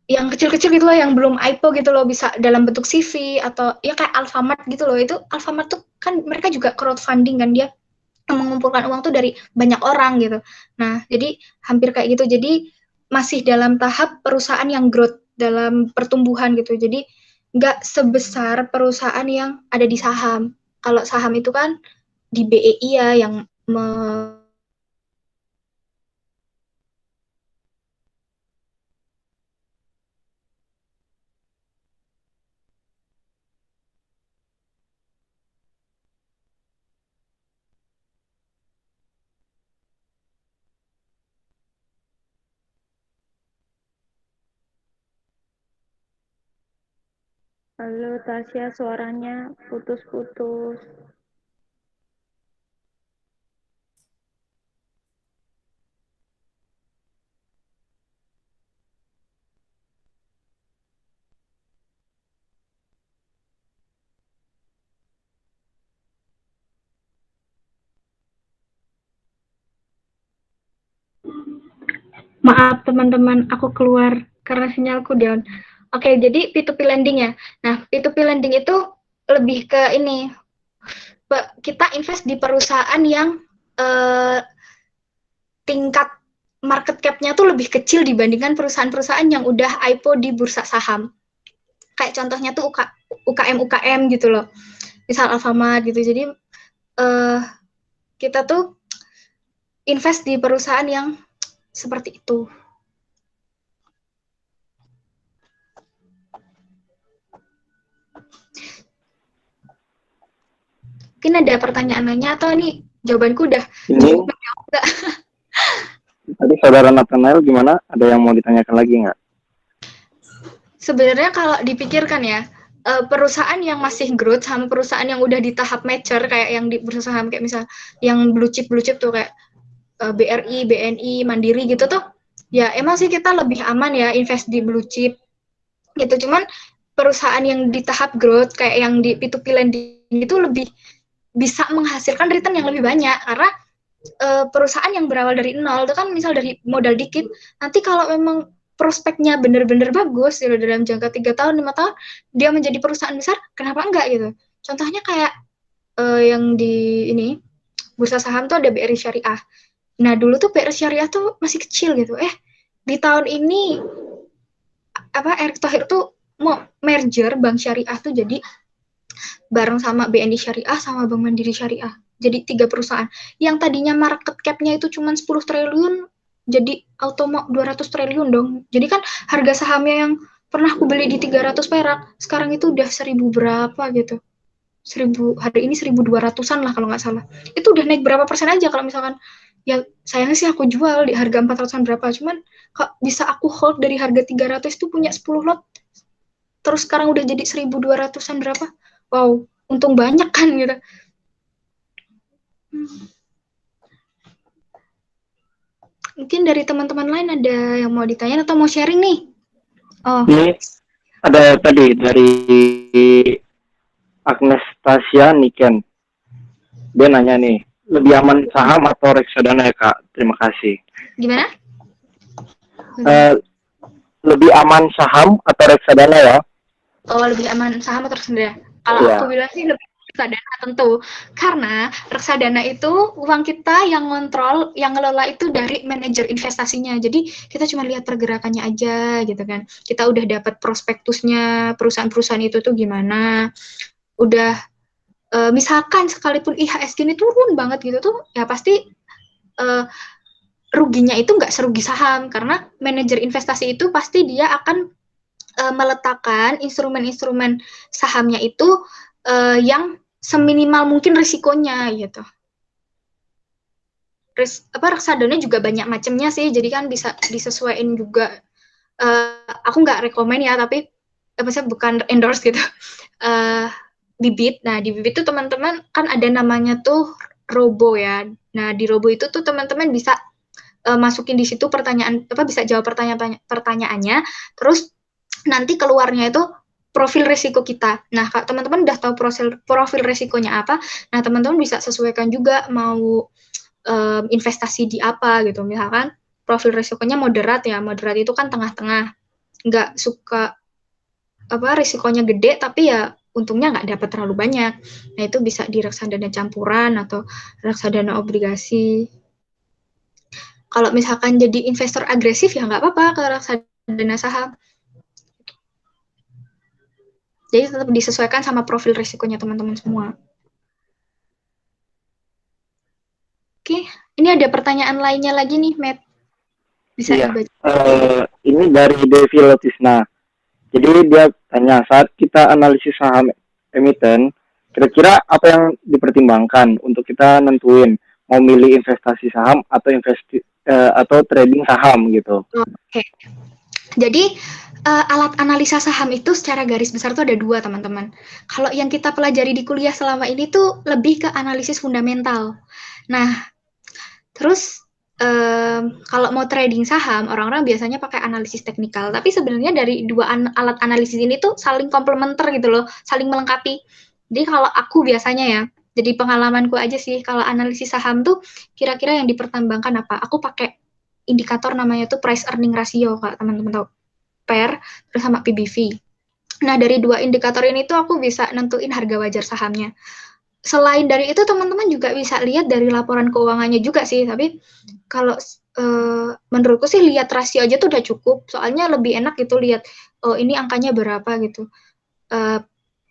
S3: yang kecil-kecil gitu loh, yang belum IPO gitu loh, bisa dalam bentuk CV atau ya kayak Alfamart gitu loh. Itu Alfamart tuh kan mereka juga crowdfunding kan, dia mengumpulkan uang tuh dari banyak orang gitu. Nah, jadi hampir kayak gitu. Jadi masih dalam tahap perusahaan yang growth, dalam pertumbuhan gitu. Jadi nggak sebesar perusahaan yang ada di saham. Kalau saham itu kan di BEI ya yang
S2: Halo Tasya, suaranya putus-putus.
S3: Maaf teman-teman, aku keluar karena sinyalku down. Oke, jadi P2P lending ya. Nah, P2P lending itu lebih ke ini, kita invest di perusahaan yang tingkat market cap-nya tuh lebih kecil dibandingkan perusahaan-perusahaan yang udah IPO di bursa saham. Kayak contohnya tuh UKM gitu loh. Misal Alfamart gitu. Jadi kita tuh invest di perusahaan yang seperti itu. Mungkin ada pertanyaan lainnya atau ini jawabanku udah
S1: Ini
S3: cukup menjawab nggak?
S1: tadi saudara Nathanael gimana? Ada yang mau ditanyakan lagi nggak?
S3: Sebenarnya kalau dipikirkan ya, perusahaan yang masih growth sama perusahaan yang udah di tahap mature kayak yang di bursa saham kayak misal yang blue chip tuh kayak BRI, BNI, Mandiri gitu tuh, ya emang sih kita lebih aman ya invest di blue chip gitu. Cuman perusahaan yang di tahap growth kayak yang di P2P lending itu lebih bisa menghasilkan return yang lebih banyak karena perusahaan yang berawal dari nol itu kan misal dari modal dikit, nanti kalau memang prospeknya benar-benar bagus gitu, dalam jangka 3 tahun, 5 tahun, dia menjadi perusahaan besar, kenapa enggak gitu. Contohnya kayak yang di ini, bursa saham tuh ada BRI Syariah. Nah, dulu tuh BRI Syariah tuh masih kecil gitu. Di tahun ini, Erick Thohir tuh mau merger Bank Syariah tuh jadi bareng sama BNI Syariah sama Bank Mandiri Syariah. Jadi 3 perusahaan. Yang tadinya market cap-nya itu cuma 10 triliun, jadi auto 200 triliun dong. Jadi kan harga sahamnya yang pernah aku beli di 300 perak, sekarang itu udah 1000 berapa gitu. 1000, hari ini 1200-an lah kalau nggak salah. Itu udah naik berapa persen aja kalau misalkan, ya sayangnya sih aku jual di harga 400-an berapa, cuman kok bisa aku hold dari harga 300 itu punya 10 lot, terus sekarang udah jadi 1200-an berapa. Wow, untung banyak kan gitu. Mungkin dari teman-teman lain ada yang mau ditanya atau mau sharing nih? Oh.
S1: Ini ada tadi dari Agnes Tasya Niken. Dia nanya nih, lebih aman saham atau reksadana ya Kak? Terima kasih.
S3: Gimana?
S1: Lebih aman saham atau reksadana ya?
S3: Oh, lebih aman saham atau reksadana? Kalau aku bilang sih lebih reksadana tentu. Karena reksadana itu uang kita yang ngontrol, yang ngelola itu dari manajer investasinya. Jadi kita cuma lihat pergerakannya aja gitu kan. Kita udah dapat prospektusnya, perusahaan-perusahaan itu tuh gimana. Udah misalkan sekalipun IHSG ini turun banget gitu tuh, ya pasti ruginya itu nggak serugi saham. Karena manajer investasi itu pasti dia akan meletakkan instrumen-instrumen sahamnya itu yang seminimal mungkin risikonya gitu. Reksadana juga banyak macamnya sih, jadi kan bisa disesuaikan juga. Aku nggak rekomen ya, tapi maksudnya bukan endorse gitu. Bibit, nah di Bibit tuh teman-teman kan ada namanya tuh Robo ya. Nah di Robo itu tuh teman-teman bisa masukin di situ pertanyaan, bisa jawab pertanyaannya, terus nanti keluarnya itu profil risiko kita. Nah, kalau teman-teman udah tahu profil risikonya apa, nah teman-teman bisa sesuaikan juga mau investasi di apa gitu. Misalkan profil risikonya moderat ya, moderat itu kan tengah-tengah, nggak suka risikonya gede, tapi ya untungnya nggak dapat terlalu banyak. Nah, itu bisa di reksadana campuran atau reksadana obligasi. Kalau misalkan jadi investor agresif ya nggak apa-apa ke reksadana saham. Jadi tetap disesuaikan sama profil risikonya teman-teman semua. Oke, ini ada pertanyaan lainnya lagi nih, Matt. Bisa dibaca.
S1: Ini dari Devi Lotisna. Jadi dia tanya, saat kita analisis saham emiten, kira-kira apa yang dipertimbangkan untuk kita nentuin mau milih investasi saham atau trading saham gitu?
S3: Oke. Jadi alat analisa saham itu secara garis besar tuh ada 2, teman-teman. Kalau yang kita pelajari di kuliah selama ini tuh lebih ke analisis fundamental. Nah, terus kalau mau trading saham, orang-orang biasanya pakai analisis teknikal. Tapi sebenarnya dari 2 alat analisis ini tuh saling komplementer gitu loh, saling melengkapi. Jadi kalau aku biasanya ya, jadi pengalamanku aja sih, kalau analisis saham tuh kira-kira yang dipertimbangkan apa? Aku pakai indikator namanya tuh price earning ratio, kalau teman-teman tahu. PER, terus sama PBV. Nah, dari 2 indikator ini tuh aku bisa nentuin harga wajar sahamnya. Selain dari itu, teman-teman juga bisa lihat dari laporan keuangannya juga sih, tapi kalau menurutku sih lihat rasio aja tuh udah cukup, soalnya lebih enak gitu lihat, oh ini angkanya berapa gitu.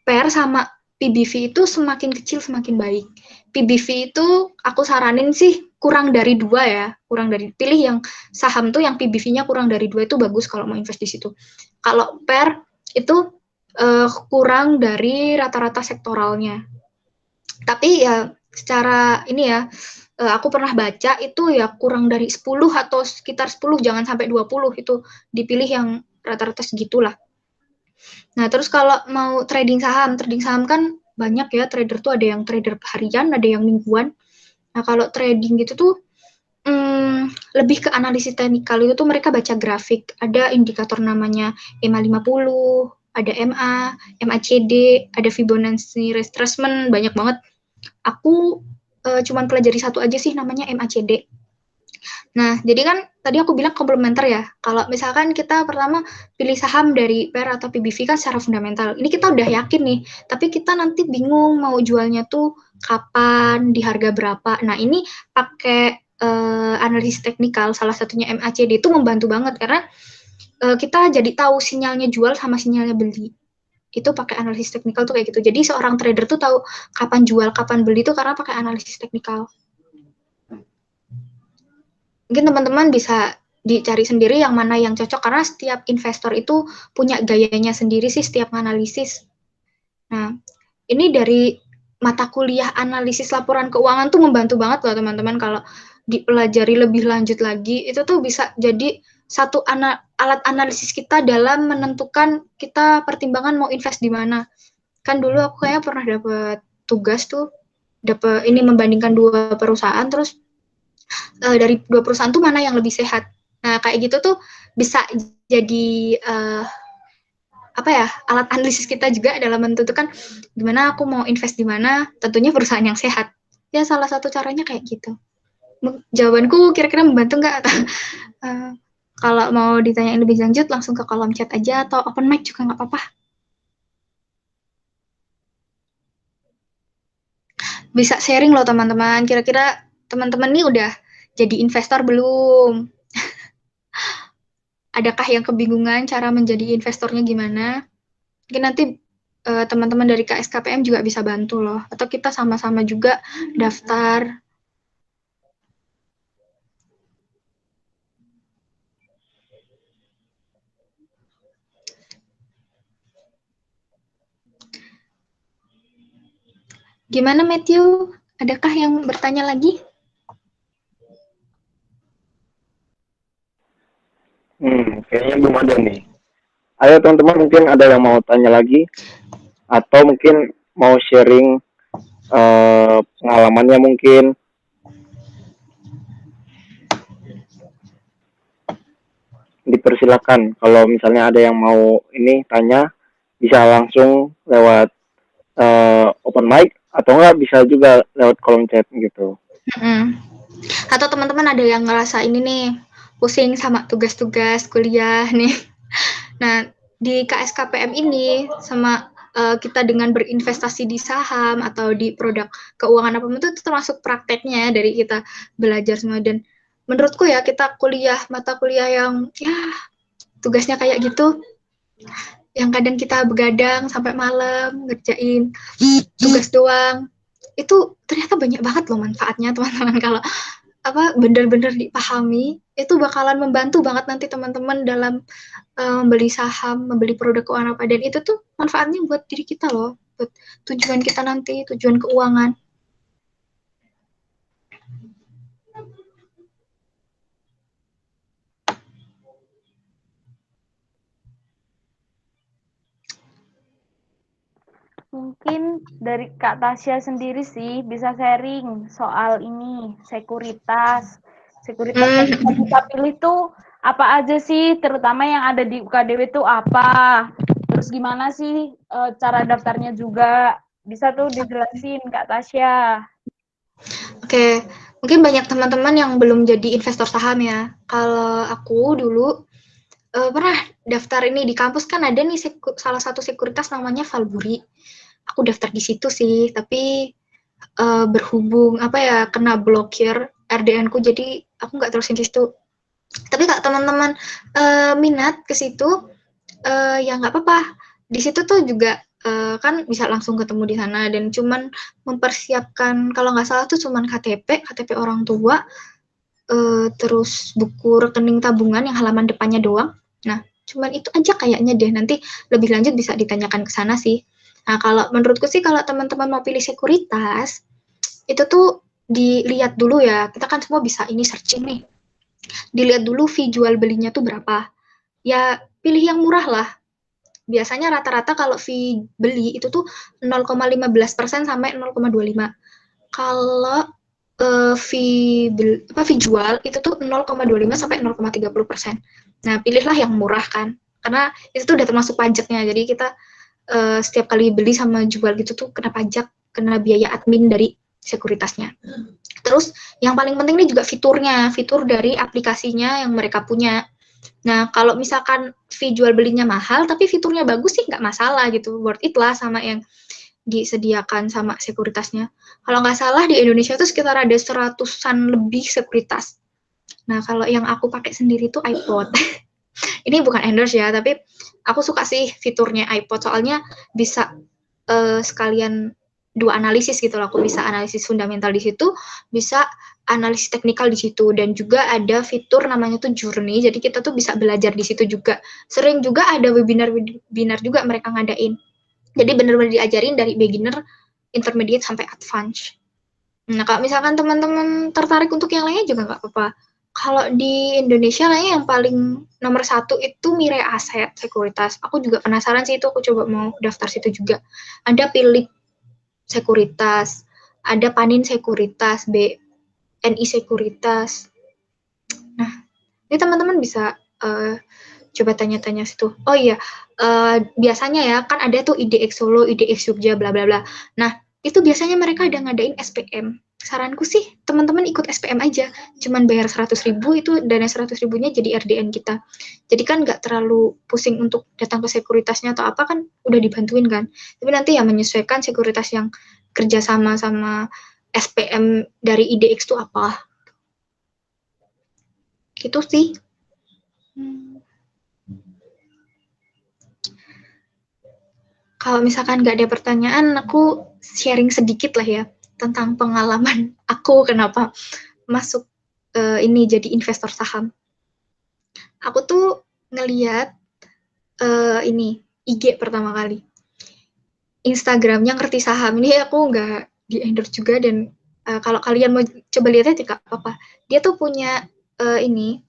S3: PR sama PBV itu semakin kecil semakin baik. PBV itu aku saranin sih kurang dari 2 ya, kurang dari, pilih yang saham tuh yang PBV-nya kurang dari 2 itu bagus kalau mau invest di situ. Kalau PR itu kurang dari rata-rata sektoralnya. Tapi ya secara ini ya, aku pernah baca itu ya kurang dari 10 atau sekitar 10, jangan sampai 20, itu dipilih yang rata-rata segitulah. Nah, terus kalau mau trading saham kan banyak ya trader tuh, ada yang trader harian, ada yang mingguan. Nah, kalau trading gitu tuh lebih ke analisis teknikal, itu tuh mereka baca grafik, ada indikator namanya EMA50, ada MA, MACD, ada Fibonacci retracement, banyak banget. Aku cuman pelajari satu aja sih, namanya MACD. Nah, jadi kan tadi aku bilang komplementer ya. Kalau misalkan kita pertama pilih saham dari PR atau PBV kan secara fundamental. Ini kita udah yakin nih, tapi kita nanti bingung mau jualnya tuh kapan, di harga berapa. Nah, ini pakai analisis teknikal, salah satunya MACD itu membantu banget karena kita jadi tahu sinyalnya jual sama sinyalnya beli. Itu pakai analisis teknikal tuh kayak gitu. Jadi seorang trader tuh tahu kapan jual, kapan beli tuh karena pakai analisis teknikal. Mungkin teman-teman bisa dicari sendiri yang mana yang cocok, karena setiap investor itu punya gayanya sendiri sih setiap analisis. Nah, ini dari mata kuliah analisis laporan keuangan tuh membantu banget loh teman-teman, kalau dipelajari lebih lanjut lagi, itu tuh bisa jadi satu alat analisis kita dalam menentukan kita pertimbangan mau invest di mana. Kan dulu aku kayaknya pernah dapat tugas tuh, dapat ini membandingkan 2 perusahaan, terus dari 2 perusahaan tuh mana yang lebih sehat. Nah, kayak gitu tuh bisa jadi apa ya, alat analisis kita juga dalam menentukan gimana aku mau invest di mana, tentunya perusahaan yang sehat. Ya, salah satu caranya kayak gitu. Jawabanku kira-kira membantu nggak? Kalau mau ditanyain lebih lanjut, langsung ke kolom chat aja, atau open mic juga nggak apa-apa. Bisa sharing loh teman-teman, kira-kira teman-teman nih udah jadi investor belum? Adakah yang kebingungan cara menjadi investornya gimana? Mungkin nanti teman-teman dari KSKPM juga bisa bantu loh. Atau kita sama-sama juga daftar. Gimana Matthew? Adakah yang bertanya lagi?
S1: Kayaknya belum ada nih. Ayo teman-teman, mungkin ada yang mau tanya lagi atau mungkin mau sharing pengalamannya mungkin. Dipersilakan. Kalau misalnya ada yang mau ini tanya, bisa langsung lewat open mic atau enggak bisa juga lewat kolom chat gitu.
S3: Atau teman-teman ada yang ngerasa ini nih, pusing sama tugas-tugas kuliah nih. Nah, di KSKPM ini sama kita dengan berinvestasi di saham atau di produk keuangan apapun itu termasuk prakteknya dari kita belajar semua. Dan menurutku ya, kita kuliah mata kuliah yang ya tugasnya kayak gitu, yang kadang kita begadang sampai malam ngerjain tugas doang, itu ternyata banyak banget loh manfaatnya teman-teman. Kalau benar-benar dipahami, itu bakalan membantu banget nanti teman-teman dalam membeli saham, membeli produk keuangan apa, dan itu tuh manfaatnya buat diri kita loh, buat tujuan kita nanti, tujuan keuangan.
S2: Mungkin dari Kak Tasya sendiri sih bisa sharing soal ini, sekuritas. Sekuritas yang bisa kita pilih tuh apa aja sih, terutama yang ada di UKDW itu apa? Terus gimana sih cara daftarnya juga? Bisa tuh dijelasin Kak Tasya.
S3: Oke, mungkin banyak teman-teman yang belum jadi investor saham ya. Kalau aku dulu pernah daftar ini di kampus, kan ada nih salah satu sekuritas namanya Valburi. Aku daftar di situ sih, tapi berhubung kena blokir RDN-ku, jadi aku nggak terusin di situ. Tapi kalau teman-teman minat ke situ, ya nggak apa-apa. Di situ tuh juga kan bisa langsung ketemu di sana, dan cuman mempersiapkan, kalau nggak salah tuh cuman KTP orang tua, terus buku rekening tabungan yang halaman depannya doang. Nah, cuman itu aja kayaknya deh. Nanti lebih lanjut bisa ditanyakan ke sana sih. Nah, kalau menurutku sih, kalau teman-teman mau pilih sekuritas, itu tuh dilihat dulu ya. Kita kan semua bisa ini searching nih. Dilihat dulu fee jual belinya tuh berapa. Ya, pilih yang murah lah. Biasanya rata-rata kalau fee beli itu tuh 0,15% sampai 0,25. Kalau fee jual itu tuh 0,25 sampai 0,30%. Nah, pilihlah yang murah kan, karena itu tuh udah termasuk pajaknya. Jadi kita setiap kali beli sama jual gitu tuh kena pajak, kena biaya admin dari sekuritasnya. Terus yang paling penting nih juga fiturnya, fitur dari aplikasinya yang mereka punya. Nah, kalau misalkan fee jual belinya mahal tapi fiturnya bagus sih nggak masalah gitu, worth it lah sama yang disediakan sama sekuritasnya. Kalau nggak salah di Indonesia tuh sekitar ada 100-an lebih sekuritas. Nah, kalau yang aku pakai sendiri tuh iPod. Ini bukan endorse ya, tapi aku suka sih fiturnya iPod, soalnya bisa sekalian dua analisis gitu loh. Aku bisa analisis fundamental di situ, bisa analisis teknikal di situ, dan juga ada fitur namanya tuh Journey. Jadi kita tuh bisa belajar di situ juga. Sering juga ada webinar juga mereka ngadain. Jadi benar-benar diajarin dari beginner, intermediate sampai advance. Nah, kalau misalkan teman-teman tertarik untuk yang lainnya juga nggak apa-apa. Kalau di Indonesia kayaknya yang paling nomor 1 itu Mirai Aset Sekuritas. Aku juga penasaran sih itu, aku coba mau daftar situ juga. Ada Philip Sekuritas, ada Panin Sekuritas, BNI Sekuritas. Nah, ini teman-teman bisa coba tanya-tanya situ. Oh iya, biasanya ya kan ada tuh IDX Solo, IDX Jogja, bla bla bla. Nah, itu biasanya mereka ada ngadain SPM. Saranku sih teman-teman ikut SPM aja, cuman bayar 100.000, itu dana 100.000-nya jadi RDN kita. Jadi kan nggak terlalu pusing untuk datang ke sekuritasnya atau apa, kan udah dibantuin kan. Tapi nanti ya menyesuaikan sekuritas yang kerjasama sama SPM dari IDX itu apa. Gitu sih. Kalau misalkan nggak ada pertanyaan, aku sharing sedikit lah ya tentang pengalaman aku kenapa masuk ini jadi investor saham. Aku tuh ngeliat ini IG pertama kali. Instagramnya Ngerti Saham, ini aku nggak di-endorse juga, dan kalau kalian mau coba lihatnya tidak apa-apa. Dia tuh punya ini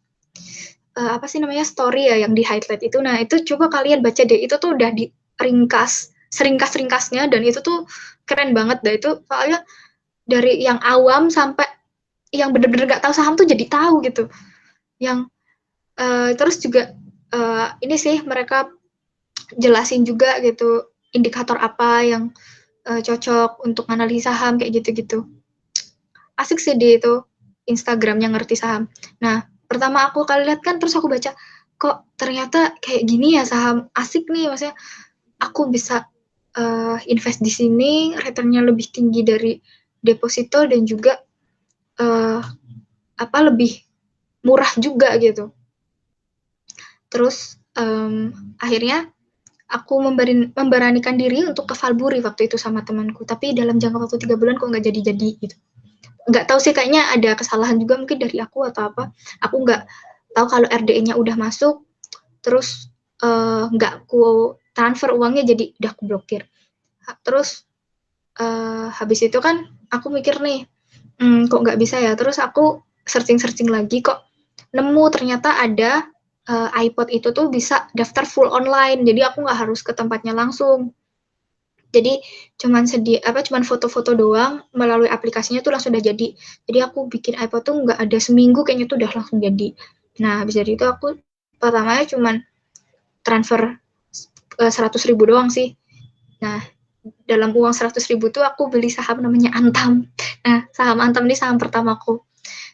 S3: apa sih namanya, story ya yang di highlight itu. Nah, itu coba kalian baca deh, itu tuh udah diringkas, seringkas-ringkasnya, dan itu tuh keren banget dah itu, soalnya dari yang awam sampai yang bener-bener gak tahu saham tuh jadi tahu gitu. Yang terus juga ini sih mereka jelasin juga gitu indikator apa yang cocok untuk analisa saham kayak gitu-gitu. Asik sih di itu Instagramnya Ngerti Saham. Nah, pertama aku kali lihat kan, terus aku baca, kok ternyata kayak gini ya saham, asik nih, maksudnya aku bisa invest di sini, returnnya lebih tinggi dari deposito, dan juga lebih murah juga gitu. Terus akhirnya aku memberanikan diri untuk ke Valburi waktu itu sama temanku, tapi dalam jangka waktu 3 bulan kok nggak jadi-jadi gitu. Nggak tahu sih, kayaknya ada kesalahan juga mungkin dari aku atau apa. Aku nggak tahu kalau RDN-nya udah masuk, terus nggak aku transfer uangnya, jadi udah aku blokir. Terus habis itu kan aku mikir nih, kok nggak bisa ya. Terus aku searching lagi, kok nemu ternyata ada iPod itu tuh bisa daftar full online, jadi aku nggak harus ke tempatnya langsung. Jadi cuman foto-foto doang melalui aplikasinya tuh langsung udah jadi. Jadi aku bikin iPod tuh nggak ada seminggu kayaknya tuh udah langsung jadi. Nah, habis dari itu aku pertamanya cuman transfer 100.000 doang sih. Nah, dalam uang 100.000 tuh aku beli saham namanya Antam. Nah, saham Antam ini saham pertamaku.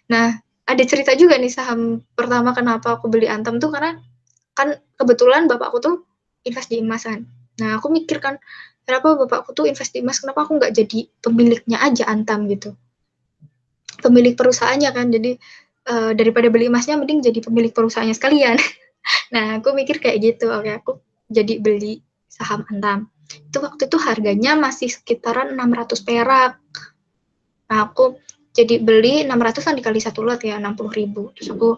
S3: Nah, ada cerita juga nih saham pertama kenapa aku beli Antam tuh, karena kan kebetulan bapakku tuh invest di emas kan. Nah, aku mikir kan, kenapa bapakku tuh invest di emas, kenapa aku nggak jadi pemiliknya aja Antam gitu. pemilik perusahaannya kan. Jadi daripada beli emasnya mending jadi pemilik perusahaannya sekalian. Nah, aku mikir kayak gitu. Oke, aku jadi beli saham Antam. Itu waktu itu harganya masih sekitaran 600 perak. Nah, aku jadi beli 600 kan dikali satu lot ya, 60.000. Terus aku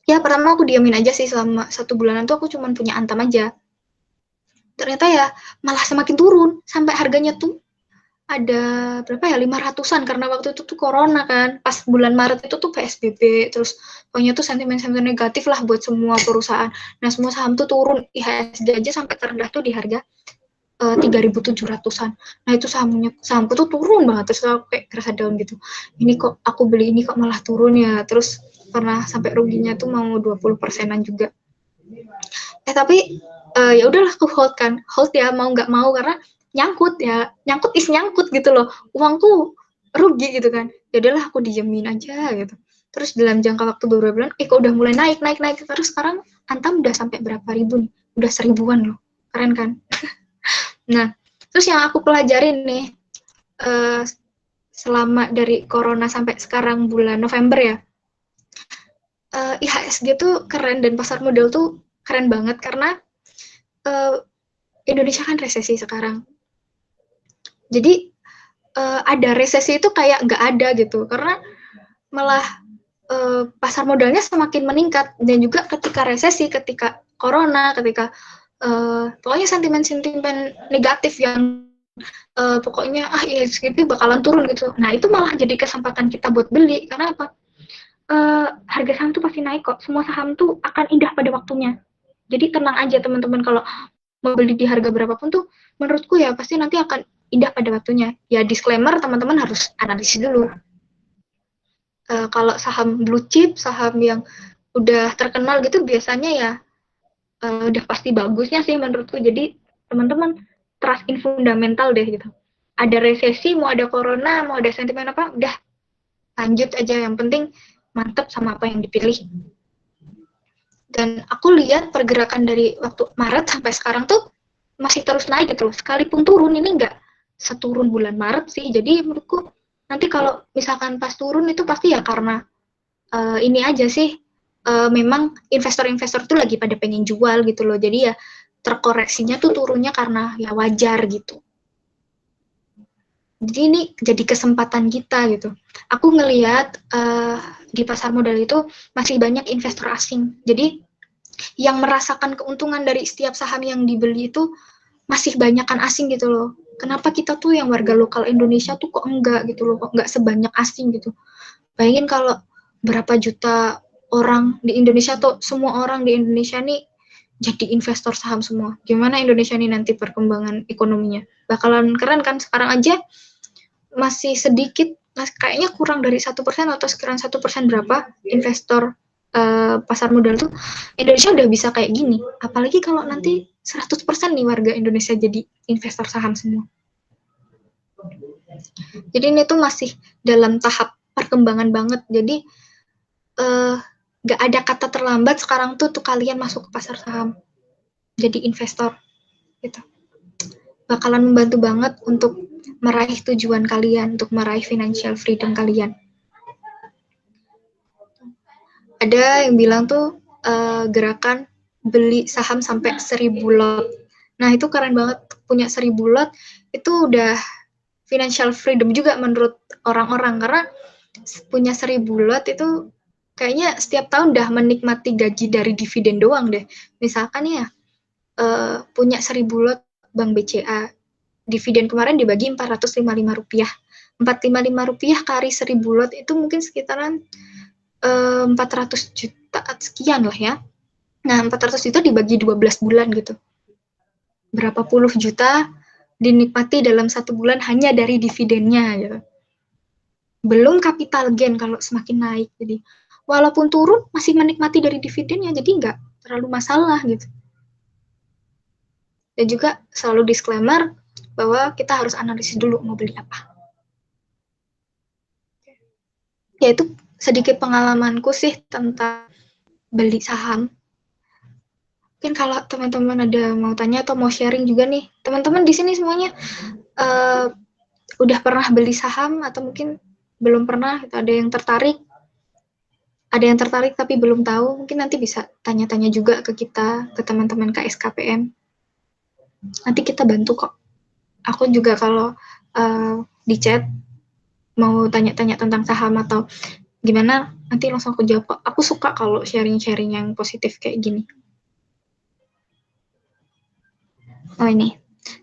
S3: ya pertama aku diamin aja sih selama 1 bulanan tuh aku cuma punya Antam aja. Ternyata ya malah semakin turun sampai harganya tuh ada berapa ya, 500-an karena waktu itu tuh corona kan, pas bulan Maret itu tuh PSBB, terus pokoknya tuh sentimen-sentimen negatif lah buat semua perusahaan. Nah, semua saham tuh turun, IHSG aja sampai terendah tuh di harga 3.700-an. Nah, itu sahamku tuh turun banget, terus aku kayak kerasa down gitu. Ini kok aku beli ini kok malah turun ya, terus pernah sampai ruginya tuh mau 20%-an juga. Tapi ya udahlah aku hold ya, mau nggak mau, karena nyangkut gitu loh, uangku rugi gitu kan. Ya udahlah aku diemin aja gitu. Terus dalam jangka waktu beberapa bulan, kok udah mulai naik, terus sekarang Antam udah sampai berapa ribu nih, udah 1000-an loh, keren kan. Nah, terus yang aku pelajarin nih selama dari corona sampai sekarang bulan November ya, IHSG tuh keren dan pasar modal tuh keren banget karena Indonesia kan resesi sekarang. Jadi ada resesi itu kayak nggak ada gitu, karena malah pasar modalnya semakin meningkat. Dan juga ketika resesi, ketika corona, ketika pokoknya sentimen-sentimen negatif yang pokoknya IHSG itu bakalan turun gitu. Nah, itu malah jadi kesempatan kita buat beli. Karena apa? Harga saham tuh pasti naik kok. Semua saham tuh akan indah pada waktunya. Jadi tenang aja teman-teman, kalau mau beli di harga berapapun tuh menurutku ya pasti nanti akan indah pada waktunya. Ya disclaimer, teman-teman harus analisis dulu. Kalau saham blue chip, saham yang udah terkenal gitu biasanya ya udah pasti bagusnya sih menurutku. Jadi teman-teman trust in fundamental deh gitu. Ada resesi, mau ada corona, mau ada sentimen apa, udah lanjut aja. Yang penting mantep sama apa yang dipilih. Dan aku lihat pergerakan dari waktu Maret sampai sekarang tuh masih terus naik gitu. Sekalipun turun, ini nggak seturun bulan Maret sih. Jadi menurutku nanti kalau misalkan pas turun itu pasti ya karena ini aja sih, memang investor-investor tuh lagi pada pengen jual gitu loh. Jadi ya terkoreksinya tuh turunnya karena ya wajar gitu. Jadi ini jadi kesempatan kita gitu. Aku ngelihat di pasar modal itu masih banyak investor asing. Jadi yang merasakan keuntungan dari setiap saham yang dibeli itu masih banyakan asing gitu loh. Kenapa kita tuh yang warga lokal Indonesia tuh kok enggak gitu loh, kok enggak sebanyak asing gitu. Bayangin kalau berapa juta orang di Indonesia tuh, semua orang di Indonesia nih jadi investor saham semua. Gimana Indonesia nih nanti perkembangan ekonominya? Bakalan keren kan? Sekarang aja masih sedikit, kayaknya kurang dari 1% atau sekitar 1% berapa investor pasar modal tuh. Indonesia udah bisa kayak gini, apalagi kalau nanti 100% nih warga Indonesia jadi investor saham semua. Jadi ini tuh masih dalam tahap perkembangan banget. Jadi gak ada kata terlambat sekarang tuh kalian masuk ke pasar saham jadi investor gitu. Bakalan membantu banget untuk meraih tujuan kalian, untuk meraih financial freedom kalian. Ada yang bilang tuh gerakan beli saham sampai 1000 lot. Nah, itu keren banget, punya 1000 lot itu udah financial freedom juga menurut orang-orang, karena punya 1000 lot itu kayaknya setiap tahun udah menikmati gaji dari dividen doang deh. Misalkan ya punya 1000 lot Bank BCA, dividen kemarin dibagi Rp455. Rp455 kali 1000 lot itu mungkin sekitaran 400 juta sekian lah ya. Nah, 400 juta dibagi 12 bulan gitu. Berapa puluh juta dinikmati dalam 1 bulan hanya dari dividennya gitu. Belum capital gain kalau semakin naik. Jadi, walaupun turun masih menikmati dari dividennya, jadi nggak terlalu masalah gitu. Dan juga selalu disclaimer bahwa kita harus analisis dulu mau beli apa. Ya, itu sedikit pengalamanku sih tentang beli saham. Mungkin kalau teman-teman ada mau tanya atau mau sharing juga nih, teman-teman di sini semuanya udah pernah beli saham atau mungkin belum pernah, ada yang tertarik, tapi belum tahu, mungkin nanti bisa tanya-tanya juga ke kita, ke teman-teman KSKPM. Nanti kita bantu kok. Aku juga kalau di chat mau tanya-tanya tentang saham atau gimana, nanti langsung aku jawab kok. Aku suka kalau sharing-sharing yang positif kayak gini. Oh ini,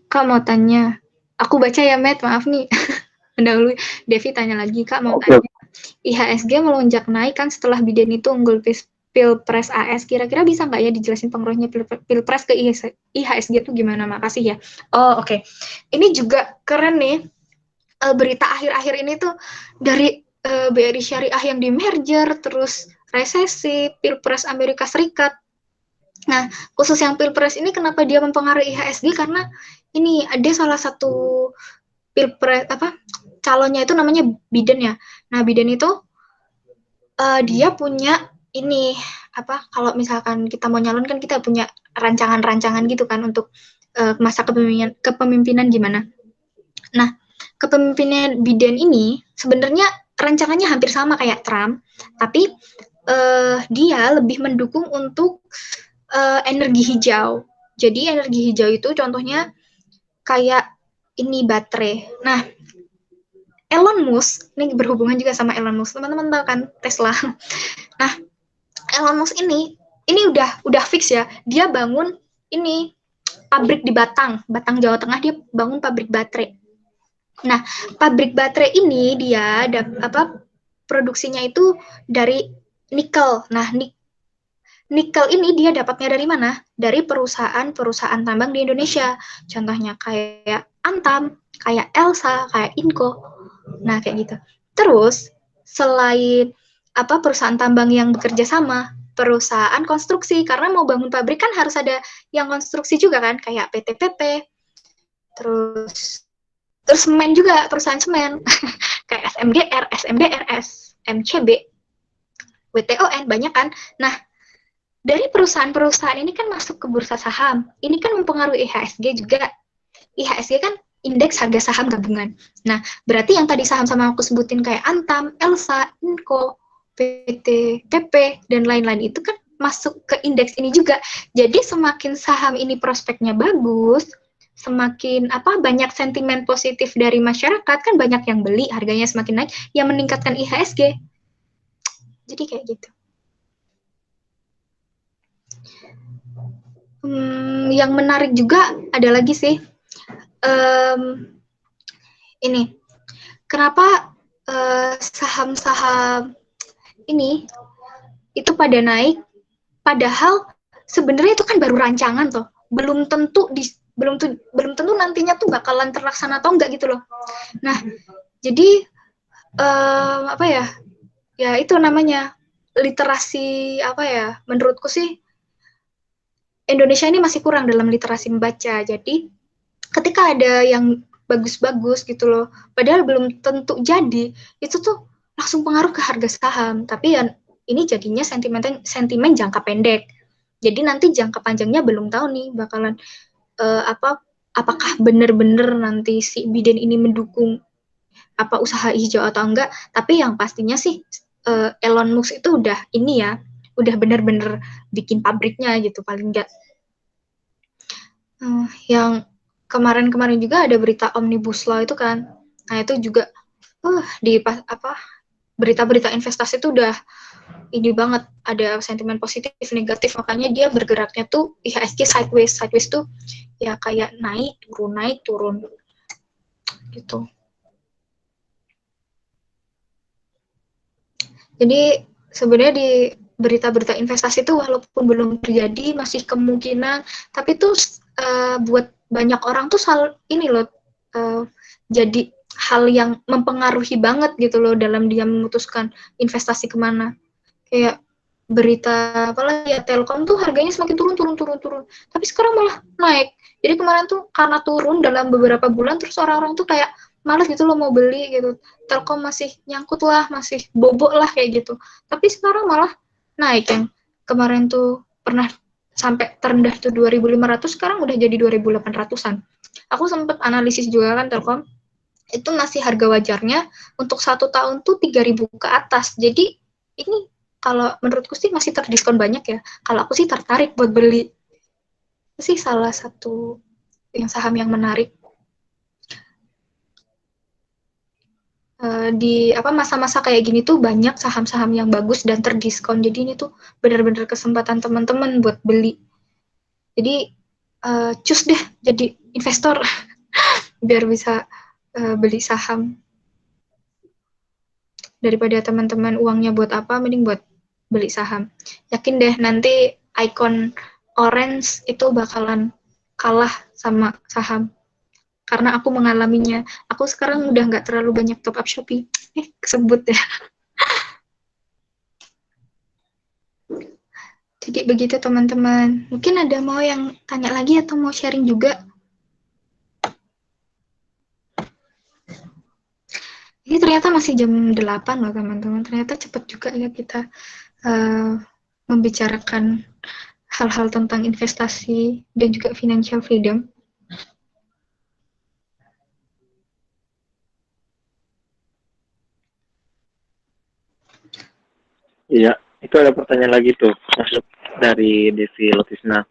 S3: Kak mau tanya. Aku baca ya, Matt, maaf nih. Mendahului, Devi tanya lagi, Kak mau tanya. IHSG melonjak naik kan setelah Biden itu unggul Pilpres AS. Kira-kira bisa nggak ya dijelasin pengaruhnya Pilpres ke IHSG itu gimana? Makasih ya. Oh, oke. Ini juga keren nih. Berita akhir-akhir ini tuh dari BRI Syariah yang di merger, terus resesi, Pilpres Amerika Serikat. Nah, khusus yang Pilpres ini kenapa dia mempengaruhi IHSG? Karena ini ada salah satu Pilpres calonnya itu namanya Biden ya. Nah, Biden itu dia punya ini kalau misalkan kita mau nyalon kan kita punya rancangan-rancangan gitu kan untuk masa kepemimpinan gimana. Nah, kepemimpinan Biden ini sebenarnya rancangannya hampir sama kayak Trump, tapi dia lebih mendukung untuk energi hijau. Jadi energi hijau itu contohnya kayak ini baterai. Nah, Elon Musk, ini berhubungan juga sama Elon Musk, teman-teman tahu kan Tesla. Nah, Elon Musk ini udah fix ya, dia bangun ini pabrik di Batang, Jawa Tengah, dia bangun pabrik baterai. Nah, pabrik baterai ini dia produksinya itu dari nikel. Nah, nikel ini dia dapatnya dari mana? Dari perusahaan tambang di Indonesia. Contohnya kayak Antam, kayak Elsa, kayak Inco. Nah, kayak gitu. Terus, selain perusahaan tambang yang bekerja sama, perusahaan konstruksi, karena mau bangun pabrik kan harus ada yang konstruksi juga kan, kayak PT-PT, terus semen juga, perusahaan semen, kayak SMGR, SMDRS, MCB, WTON, banyak kan. Nah, dari perusahaan-perusahaan ini kan masuk ke bursa saham, ini kan mempengaruhi IHSG juga. IHSG kan indeks harga saham gabungan. Nah, berarti yang tadi saham sama aku sebutin kayak Antam, Elsa, Inco, PT, PP, dan lain-lain itu kan masuk ke indeks ini juga. Jadi semakin saham ini prospeknya bagus, semakin banyak sentimen positif dari masyarakat, kan banyak yang beli, harganya semakin naik, yang meningkatkan IHSG. Jadi kayak gitu. Yang menarik juga ada lagi sih, ini kenapa saham-saham ini itu pada naik, padahal sebenarnya itu kan baru rancangan toh, belum tentu nantinya tuh bakalan terlaksana atau enggak gitu loh. Nah, jadi ya itu namanya literasi menurutku sih Indonesia ini masih kurang dalam literasi membaca. Jadi ketika ada yang bagus-bagus gitu loh, padahal belum tentu jadi, itu tuh langsung pengaruh ke harga saham. Tapi ya ini jadinya sentimen jangka pendek. Jadi nanti jangka panjangnya belum tahu nih bakalan apakah benar-benar nanti si Biden ini mendukung usaha hijau atau enggak. Tapi yang pastinya sih Elon Musk itu udah benar-benar bikin pabriknya gitu paling enggak. Yang kemarin-kemarin juga ada berita Omnibus Law itu kan. Nah, itu juga berita-berita investasi itu udah ini banget, ada sentimen positif, negatif, makanya dia bergeraknya tuh IHSG sideways. Sideways tuh ya kayak naik, turun gitu. Jadi sebenarnya di berita-berita investasi itu walaupun belum terjadi masih kemungkinan, tapi tuh buat banyak orang tuh jadi hal yang mempengaruhi banget gitu loh dalam dia memutuskan investasi kemana. Kayak berita apalagi ya, Telkom tuh harganya semakin turun, tapi sekarang malah naik. Jadi kemarin tuh karena turun dalam beberapa bulan, terus orang-orang tuh kayak malas gitu loh mau beli gitu. Telkom masih nyangkut lah, masih bobok lah kayak gitu. Tapi sekarang malah naik, yang kemarin tuh pernah sampai terendah tuh 2.500, sekarang udah jadi 2.800-an. Aku sempet analisis juga kan Telkom. itu masih harga wajarnya untuk 1 tahun tuh 3.000 ke atas. Jadi ini kalau menurutku sih masih terdiskon banyak ya. Kalau aku sih tertarik buat beli. Itu sih salah satu yang saham yang menarik. Di masa-masa kayak gini tuh banyak saham-saham yang bagus dan terdiskon. Jadi ini tuh benar-benar kesempatan teman-teman buat beli. Jadi cus deh jadi investor biar bisa beli saham. Daripada teman-teman uangnya buat apa, mending buat beli saham. Yakin deh nanti icon orange itu bakalan kalah sama saham. Karena aku mengalaminya. Aku sekarang udah nggak terlalu banyak top up Shopee. Kesebut ya. Jadi begitu teman-teman. Mungkin ada mau yang tanya lagi atau mau sharing juga? Ini ternyata masih jam 8 loh teman-teman. Ternyata cepat juga ya kita membicarakan hal-hal tentang investasi dan juga financial freedom.
S1: Iya, itu ada pertanyaan lagi tuh masuk dari Devi Lotisna.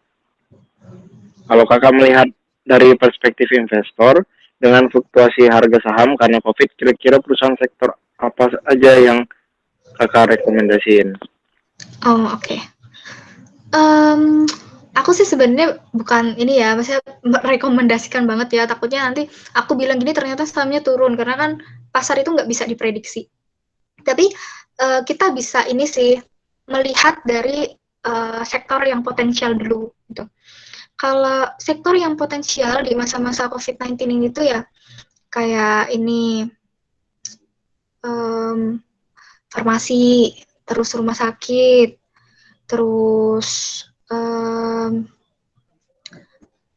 S1: Kalau kakak melihat dari perspektif investor dengan fluktuasi harga saham karena COVID, kira-kira perusahaan sektor apa aja yang kakak rekomendasiin?
S3: Oh, oke. Aku sih sebenarnya bukan ini ya, maksudnya merekomendasikan banget ya. Takutnya nanti aku bilang gini ternyata sahamnya turun karena kan pasar itu nggak bisa diprediksi. Tapi kita bisa ini sih melihat dari sektor yang potensial dulu gitu. Kalau sektor yang potensial di masa-masa COVID-19 ini tuh ya kayak ini farmasi, terus rumah sakit, terus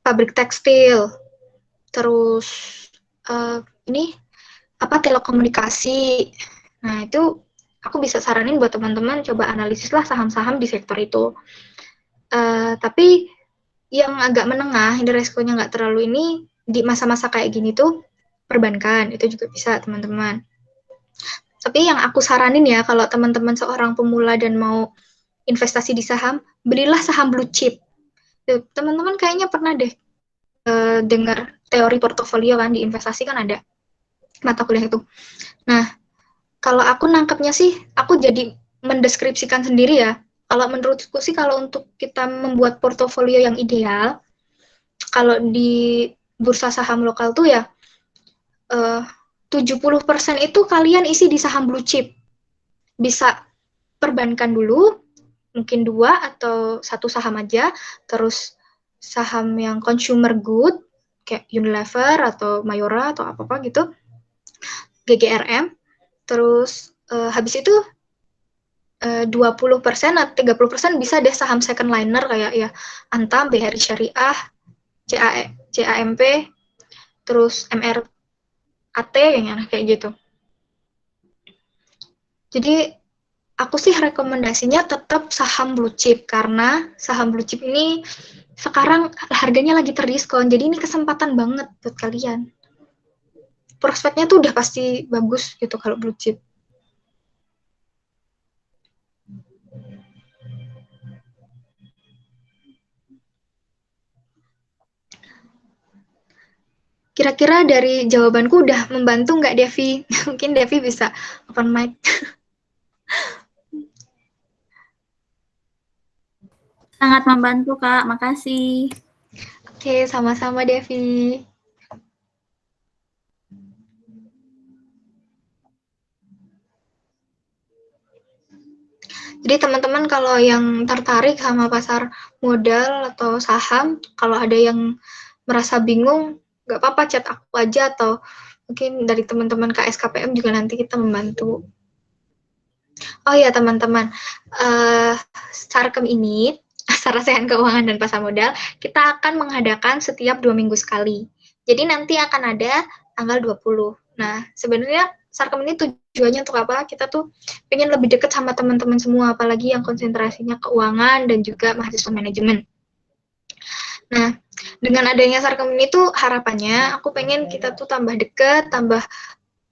S3: pabrik tekstil, terus ini telekomunikasi. Nah itu aku bisa saranin buat teman-teman coba analisislah saham-saham di sektor itu. Tapi yang agak menengah, ini resikonya nggak terlalu ini, di masa-masa kayak gini tuh perbankan, itu juga bisa teman-teman. Tapi yang aku saranin ya, kalau teman-teman seorang pemula dan mau investasi di saham, belilah saham blue chip. Teman-teman kayaknya pernah deh dengar teori portofolio kan, di investasi kan ada mata kuliah itu. Nah, kalau aku nangkepnya sih, aku jadi mendeskripsikan sendiri ya. Kalau menurutku sih, kalau untuk kita membuat portofolio yang ideal, kalau di bursa saham lokal tuh ya, 70% itu kalian isi di saham blue chip. Bisa perbankan dulu, mungkin 2 atau 1 saham aja, terus saham yang consumer good, kayak Unilever atau Mayora atau apa-apa gitu, GGRM, terus habis itu 20% atau 30% bisa deh saham second liner kayak ya Antam, BRI Syariah, CAMP, terus MRAT yang kayak gitu. Jadi aku sih rekomendasinya tetap saham blue chip karena saham blue chip ini sekarang harganya lagi terdiskon. Jadi ini kesempatan banget buat kalian. Prospeknya tuh udah pasti bagus gitu kalau blue chip. Kira-kira dari jawabanku udah membantu nggak Devi? Mungkin Devi bisa open mic.
S4: Sangat membantu, Kak. Makasih.
S3: Oke, sama-sama Devi. Jadi teman-teman kalau yang tertarik sama pasar modal atau saham, kalau ada yang merasa bingung, nggak apa-apa chat aku aja atau mungkin dari teman-teman KSKPM juga nanti kita membantu. Oh ya teman-teman, Sarkem ini, Sarasehan Keuangan dan Pasar Modal, kita akan mengadakan setiap 2 minggu sekali. Jadi nanti akan ada tanggal 20. Nah, sebenarnya Sarkem ini tujuannya untuk apa? Kita tuh pengen lebih dekat sama teman-teman semua, apalagi yang konsentrasinya keuangan dan juga mahasiswa manajemen. Nah, dengan adanya Sarkem ini tuh harapannya aku pengen kita tuh tambah deket, tambah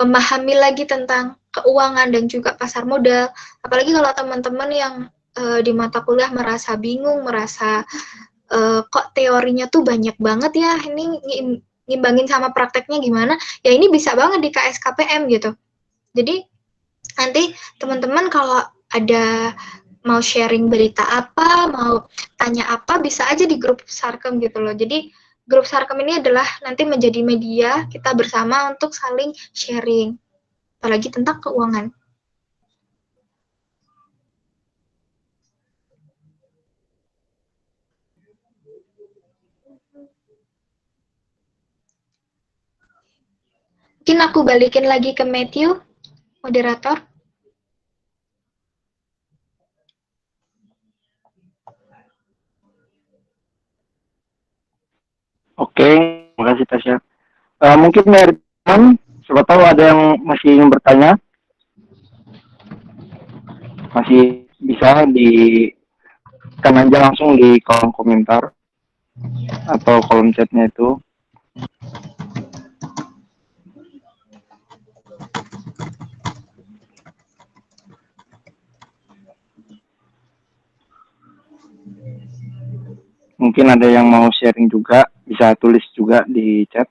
S3: memahami lagi tentang keuangan dan juga pasar modal. Apalagi kalau teman-teman yang di mata kuliah merasa bingung, merasa kok teorinya tuh banyak banget ya, ini ngimbangin sama prakteknya gimana, ya ini bisa banget di KSKPM gitu. Jadi nanti teman-teman kalau ada mau sharing berita apa, mau tanya apa, bisa aja di grup Sarkem gitu loh. Jadi grup Sarkem ini adalah nanti menjadi media kita bersama untuk saling sharing, apalagi tentang keuangan. Mungkin aku balikin lagi ke Matthew, moderator.
S1: Oke, terima kasih Tasya. Mungkin dari teman, siapa tahu ada yang masih ingin bertanya, masih bisa kan aja langsung di kolom komentar atau kolom chatnya itu. Mungkin ada yang mau sharing juga, bisa tulis juga di chat.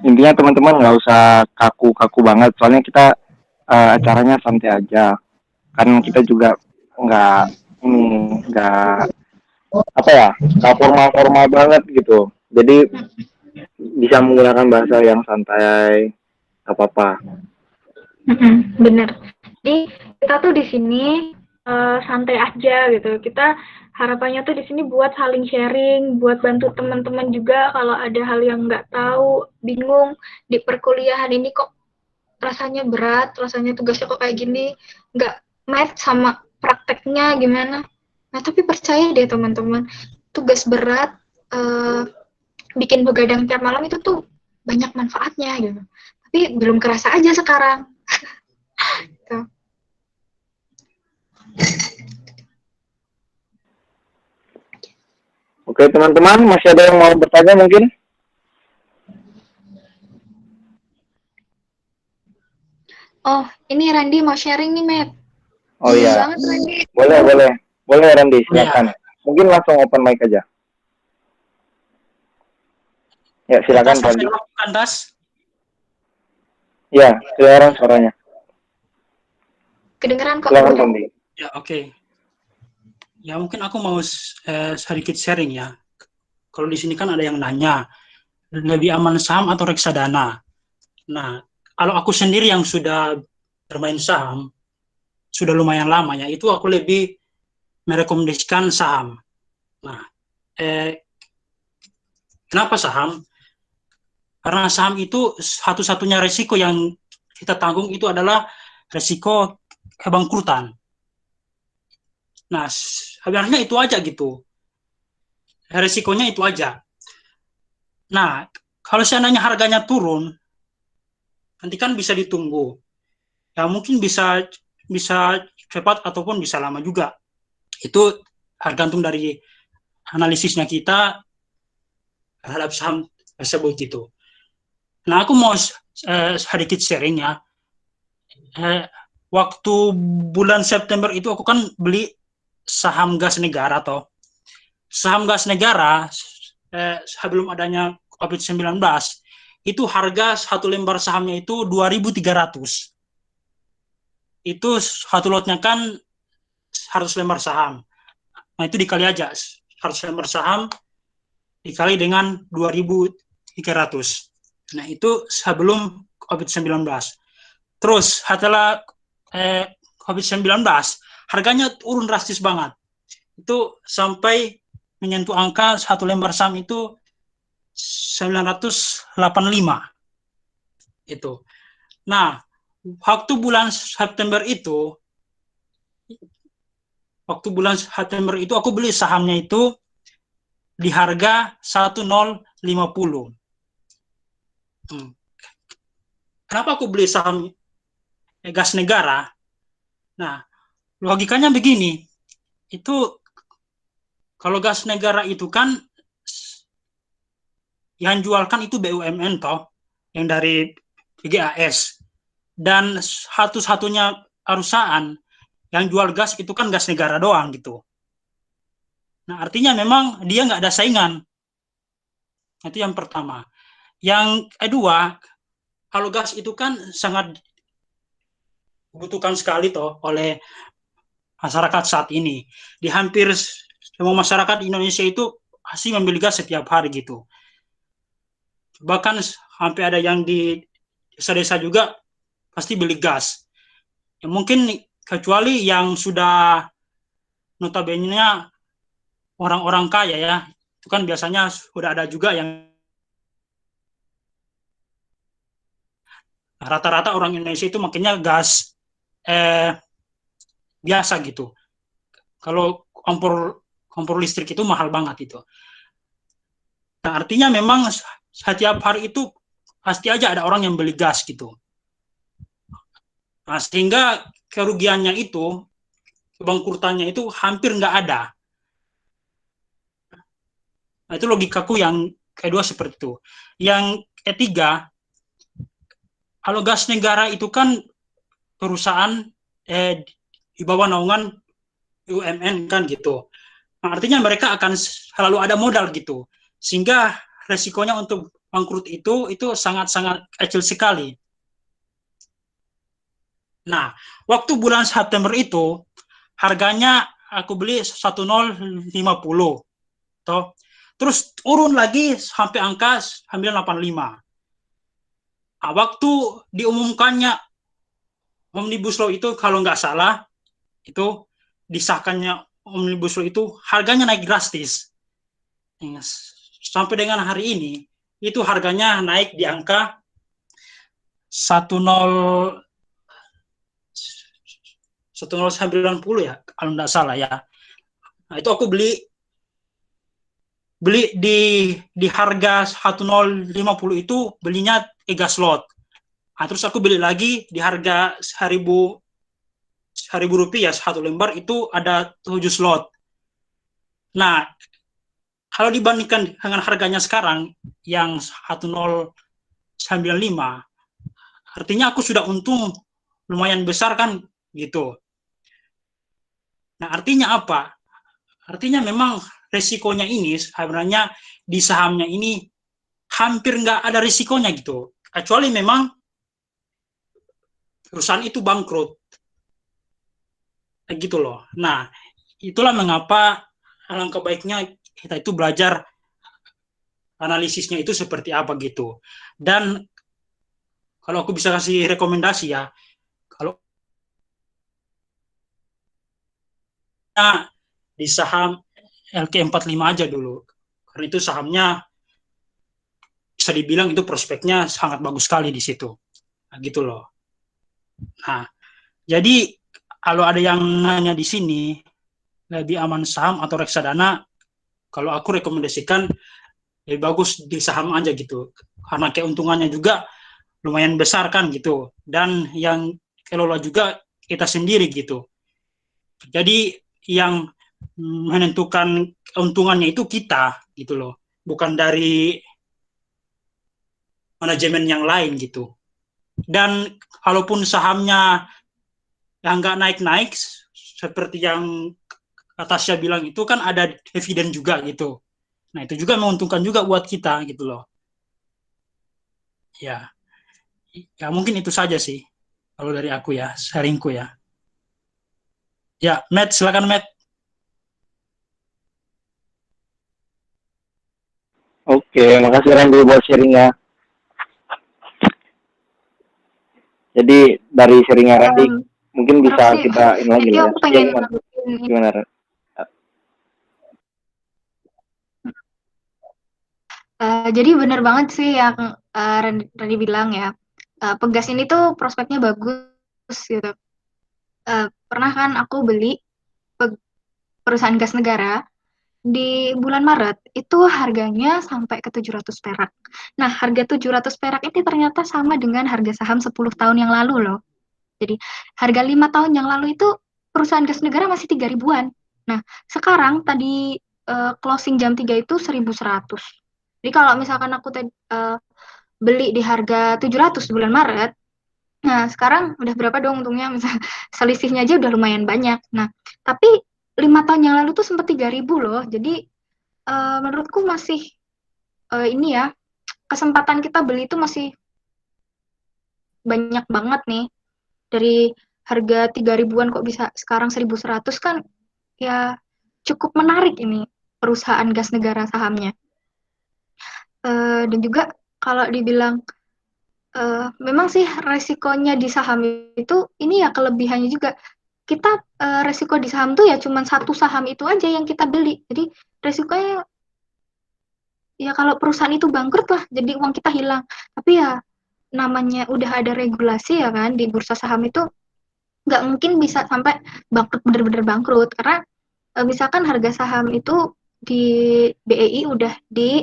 S1: Intinya teman-teman nggak usah kaku-kaku banget, soalnya kita acaranya santai aja. Kan kita juga nggak apa ya, nggak formal-formal banget gitu. Jadi bisa menggunakan bahasa yang santai, nggak apa-apa.
S2: Bener. Jadi kita tuh di sini santai aja gitu. Kita harapannya tuh di sini buat saling sharing, buat bantu teman-teman juga kalau ada hal yang nggak tahu, bingung di perkuliahan ini kok rasanya berat, rasanya tugasnya kok kayak gini, nggak match sama prakteknya gimana. Nah tapi percaya deh teman-teman, tugas berat, bikin begadang tiap malam itu tuh banyak manfaatnya gitu. Tapi belum kerasa aja sekarang. Gitu.
S1: Oke teman-teman, masih ada yang mau bertanya mungkin?
S3: Oh, ini Randy mau sharing nih, Matt.
S1: Oh iya,
S3: Banget, Randy.
S1: boleh Randy, silakan. Mungkin langsung open mic aja. Ya silakan Randy. Ya, kedengaran suaranya.
S3: Kedengeran kok.
S1: Silakan Randy.
S5: Ya, oke. Ya, mungkin aku mau sedikit sharing ya. Kalau di sini kan ada yang nanya, lebih aman saham atau reksadana? Nah, kalau aku sendiri yang sudah bermain saham, sudah lumayan lama ya, itu aku lebih merekomendasikan saham. Nah, kenapa saham? Karena saham itu satu-satunya resiko yang kita tanggung itu adalah resiko kebangkrutan. Nah, sebenarnya itu aja gitu. Resikonya itu aja. Nah, kalau seandainya harganya turun, nanti kan bisa ditunggu. Ya mungkin bisa cepat ataupun bisa lama juga. Itu tergantung dari analisisnya kita terhadap saham tersebut gitu. Nah, aku mau sedikit sharing ya. Waktu bulan September itu aku kan beli saham gas negara atau saham gas negara sebelum adanya COVID-19 itu harga satu lembar sahamnya itu 2.300. Itu satu lotnya kan 100 lembar saham. Nah, itu dikali aja 100 lembar saham dikali dengan 2.300. Nah, itu sebelum COVID-19. Terus setelah COVID-19 harganya turun drastis banget. Itu sampai menyentuh angka satu lembar saham itu 985 itu. Nah, waktu bulan September itu aku beli sahamnya itu di harga 1050. Kenapa aku beli saham gas negara? Nah, logikanya begini, itu kalau gas negara itu kan yang jualkan itu BUMN toh, yang dari PGAS. Dan satu-satunya perusahaan yang jual gas itu kan gas negara doang gitu. Nah, artinya memang dia nggak ada saingan. Itu yang pertama. Yang kedua, kalau gas itu kan sangat dibutuhkan sekali toh oleh masyarakat saat ini. Di hampir semua masyarakat Indonesia itu pasti membeli gas setiap hari gitu. Bahkan sampai ada yang di desa-desa juga pasti beli gas. Ya, mungkin kecuali yang sudah notabene orang-orang kaya ya, itu kan biasanya sudah ada juga yang rata-rata orang Indonesia itu makanya gas biasa gitu. Kalau kompor listrik itu mahal banget itu. Nah, artinya memang setiap hari itu pasti aja ada orang yang beli gas gitu. Nah, sehingga kerugiannya itu, kebangkrutannya itu hampir nggak ada. Nah, itu logikaku yang kedua seperti itu. Yang ketiga, kalau gas negara itu kan perusahaan di bawah naungan BUMN kan gitu. Nah, artinya mereka akan selalu ada modal gitu. Sehingga resikonya untuk bangkrut itu sangat-sangat kecil sekali. Nah, waktu bulan September itu harganya aku beli 1050 toh. Terus turun lagi sampai angka 985. Nah, waktu diumumkannya Omnibus Law itu kalau nggak salah itu disahkannya Omnibus Law itu harganya naik drastis. Sampai dengan hari ini itu harganya naik di angka 1090 ya kalau nggak salah ya. Nah, itu aku beli di harga 1050 itu belinya 3 slot. Nah, terus aku beli lagi di harga 1000 rupiah satu lembar itu ada 7 slot. Nah, kalau dibandingkan dengan harganya sekarang yang 1095, artinya aku sudah untung lumayan besar kan gitu. Nah, artinya apa? Artinya memang resikonya ini sebenarnya di sahamnya ini hampir nggak ada risikonya gitu. Kecuali memang perusahaan itu bangkrut. Gitu loh. Nah, itulah mengapa alangkah baiknya kita itu belajar analisisnya itu seperti apa gitu. Dan kalau aku bisa kasih rekomendasi ya, kalau di saham LQ45 aja dulu. Karena itu sahamnya bisa dibilang itu prospeknya sangat bagus sekali di situ. Nah, gitu loh. Nah, jadi kalau ada yang nanya di sini, lebih aman saham atau reksadana, kalau aku rekomendasikan lebih bagus di saham aja gitu. Karena keuntungannya juga lumayan besar kan gitu. Dan yang kelola juga kita sendiri gitu. Jadi yang menentukan keuntungannya itu kita gitu loh. Bukan dari manajemen yang lain gitu. Dan kalaupun sahamnya yang nggak naik-naik, seperti yang Natasha bilang itu kan ada dividen juga gitu. Nah, itu juga menguntungkan juga buat kita gitu loh. Ya, ya mungkin itu saja sih kalau dari aku ya, sharingku ya. Ya, Matt, silakan Matt.
S1: Oke, makasih Randy buat sharingnya. Jadi dari sharingnya Randy, mungkin bisa
S3: Sih,
S1: kita ini lagi
S3: itu
S1: ya.
S3: aku pengen
S1: Gimana?
S3: Jadi benar banget sih yang Randy bilang ya. Pegas ini tuh prospeknya bagus gitu. Pernah kan aku beli perusahaan gas negara di bulan Maret itu harganya sampai ke 700 perak. Nah, harga 700 perak ini ternyata sama dengan harga saham 10 tahun yang lalu loh. Jadi harga 5 tahun yang lalu itu perusahaan gas negara masih 3 ribuan. Nah, sekarang tadi closing jam 3 itu 1.100. Jadi kalau misalkan aku beli di harga 700 bulan Maret, nah sekarang udah berapa dong untungnya? Misal selisihnya aja udah lumayan banyak. Nah, tapi 5 tahun yang lalu tuh sempat 3.000 loh. Jadi menurutku masih ini ya, kesempatan kita beli itu masih banyak banget nih. Dari harga 3 ribuan kok bisa sekarang 1.100 kan ya cukup menarik ini perusahaan gas negara sahamnya. Dan juga kalau dibilang memang sih resikonya di saham itu ini ya kelebihannya juga. Kita resiko di saham tuh ya cuman satu saham itu aja yang kita beli. Jadi resikonya ya kalau perusahaan itu bangkrut lah, jadi uang kita hilang. Tapi ya namanya udah ada regulasi ya kan di bursa saham itu nggak mungkin bisa sampai bangkrut bener-bener bangkrut karena misalkan harga saham itu di BEI udah di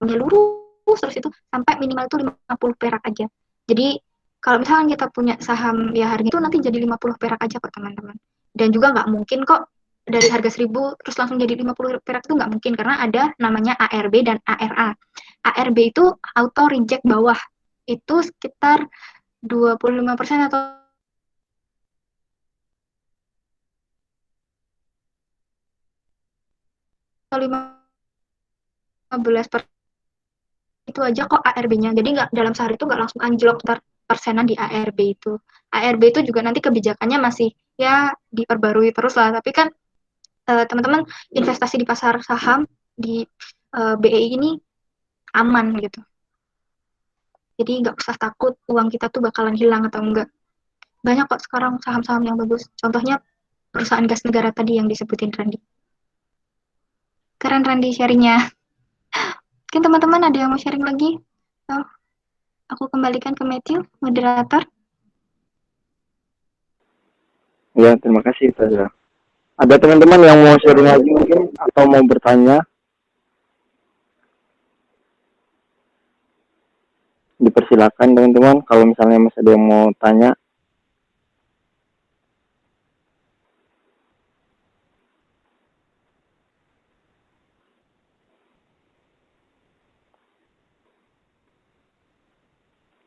S3: lurus terus itu sampai minimal itu 50 perak aja. Jadi kalau misalkan kita punya saham ya harga itu nanti jadi 50 perak aja kok teman-teman. Dan juga nggak mungkin kok dari harga 1.000 terus langsung jadi 50 perak itu nggak mungkin karena ada namanya ARB dan ARA. ARB itu auto reject bawah. Itu sekitar 25% atau 15% itu aja kok ARB-nya. Jadi nggak dalam sehari itu nggak langsung anjlok persenan di ARB itu. ARB itu juga nanti kebijakannya masih ya diperbarui terus lah. Tapi kan teman-teman investasi di pasar saham di BEI ini aman gitu. Jadi nggak usah takut uang kita tuh bakalan hilang atau enggak. Banyak kok sekarang saham-saham yang bagus. Contohnya perusahaan gas negara tadi yang disebutin Randy. Keren Randy sharingnya. Mungkin teman-teman ada yang mau sharing lagi? So, aku kembalikan ke Matthew, moderator.
S1: Ya, terima kasih Ustazah. Ada teman-teman yang mau sharing lagi mungkin atau mau bertanya? Dipersilakan teman-teman kalau misalnya masih ada yang mau tanya.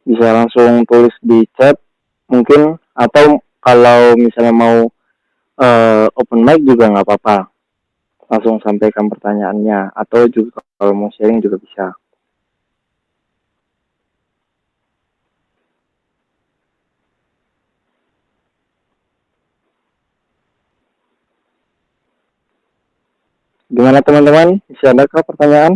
S1: Bisa langsung tulis di chat mungkin, atau kalau misalnya mau open mic juga nggak apa-apa, langsung sampaikan pertanyaannya, atau juga kalau mau sharing juga bisa. Gimana teman-teman, bisa adakah pertanyaan?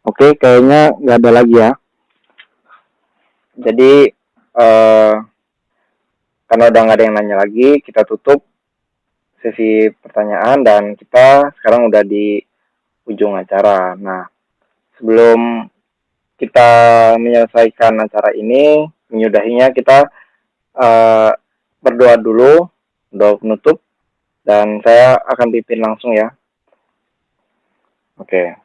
S1: Oke, kayaknya nggak ada lagi ya. Jadi karena udah nggak ada yang nanya lagi, kita tutup sesi pertanyaan dan kita sekarang udah di ujung acara. Nah, sebelum kita menyelesaikan acara ini, menyudahinya, kita berdoa dulu, doa penutup, dan saya akan pimpin langsung ya. Oke.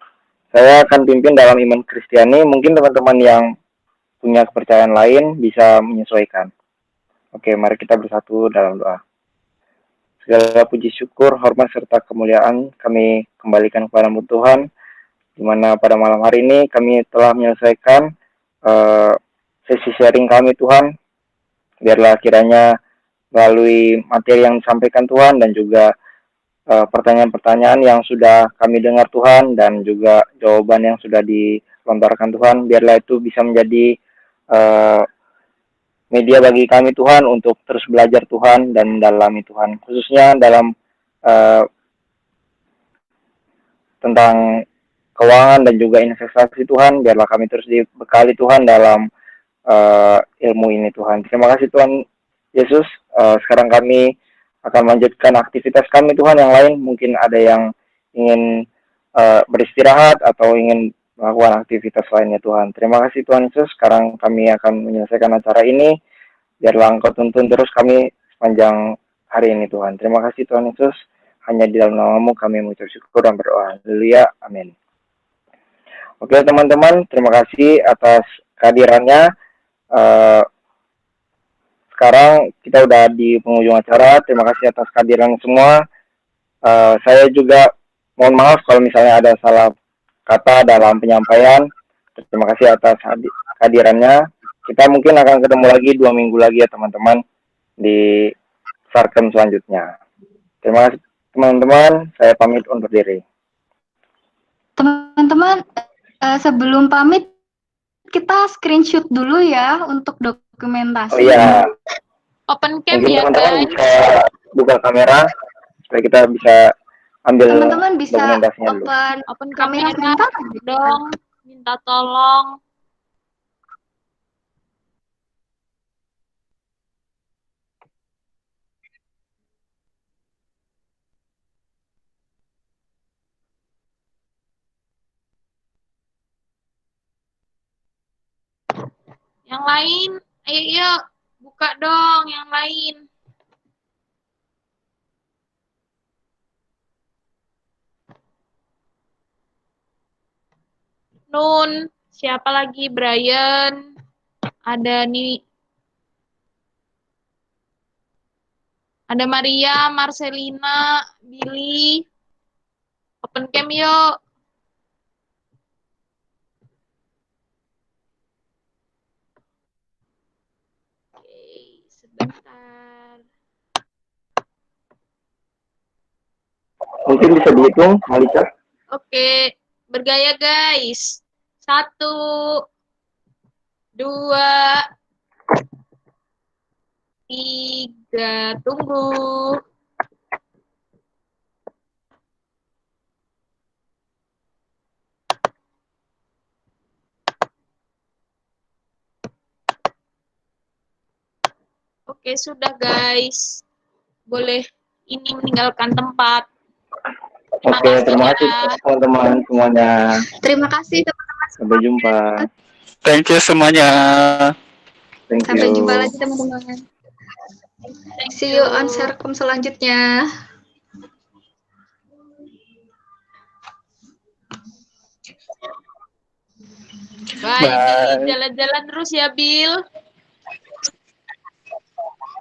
S1: Saya akan pimpin dalam iman Kristiani. Mungkin teman-teman yang punya kepercayaan lain bisa menyesuaikan. Oke, mari kita bersatu dalam doa. Segala puji syukur, hormat, serta kemuliaan kami kembalikan kepadamu Tuhan, di mana pada malam hari ini kami telah menyelesaikan sesi sharing kami Tuhan. Biarlah kiranya melalui materi yang disampaikan Tuhan dan juga pertanyaan-pertanyaan yang sudah kami dengar Tuhan dan juga jawaban yang sudah dilontarkan Tuhan, biarlah itu bisa menjadi media bagi kami Tuhan untuk terus belajar Tuhan dan mendalami Tuhan, khususnya dalam tentang keuangan dan juga investasi Tuhan. Biarlah kami terus dibekali Tuhan dalam ilmu ini Tuhan. Terima kasih Tuhan Yesus. Sekarang kami akan melanjutkan aktivitas kami Tuhan yang lain. Mungkin ada yang ingin beristirahat atau ingin melakukan aktivitas lainnya Tuhan. Terima kasih Tuhan Yesus. Sekarang kami akan menyelesaikan acara ini. Biarlah Engkau tuntun terus kami sepanjang hari ini Tuhan. Terima kasih Tuhan Yesus, hanya di dalam nama-Mu kami mengucap syukur dan berdoa. Haleluya, amin. Oke teman-teman, terima kasih atas kehadirannya. Sekarang kita udah di penghujung acara. Terima kasih atas kehadiran semua. Saya juga mohon maaf kalau misalnya ada salah kata dalam penyampaian. Terima kasih atas kehadirannya. Kita mungkin akan ketemu lagi 2 minggu lagi ya teman-teman di Sarkem selanjutnya. Terima kasih teman-teman. Saya pamit undur diri.
S3: Teman-teman, sebelum pamit, kita screenshot dulu ya untuk dokumentasi.
S1: Oh iya.
S4: Open cam
S1: Mungkin
S4: ya
S1: teman-teman
S4: guys.
S1: bisa buka kamera supaya kita bisa ambil
S3: Teman-teman bisa
S1: dokumentasinya dulu.
S3: open
S4: Kamera
S3: sebentar.
S4: dong, minta tolong. Yang lain, ayo yuk, buka dong yang lain. Nun, siapa lagi? Brian, ada nih, ada Maria, Marcelina, Billy. Open cam yuk. Oke, sebentar.
S1: Mungkin bisa dihitung, Malika.
S4: Oke, bergaya guys. 1, 2, 3, tunggu. Oke, sudah guys. Boleh ini meninggalkan tempat.
S1: Oke, terima kasih teman-teman semuanya.
S3: Terima kasih teman-teman.
S1: Sampai jumpa.
S6: Thank you semuanya.
S1: Thank you.
S3: Sampai jumpa lagi teman-teman. See you on Sarkem selanjutnya.
S4: Bye,
S6: Bye.
S4: Billy. Jalan-jalan terus ya, Bill.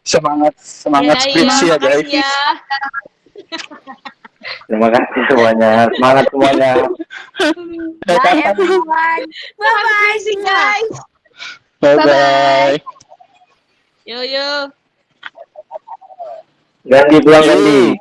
S6: Semangat
S4: Iya,
S6: skripsi ya guys.
S4: makasih ya.
S1: Terima kasih semuanya. Semangat semuanya.
S4: Bye, everyone. Bye-bye, guys.
S6: Bye bye.
S4: Yo, yo.
S1: Ganti pulang ganti.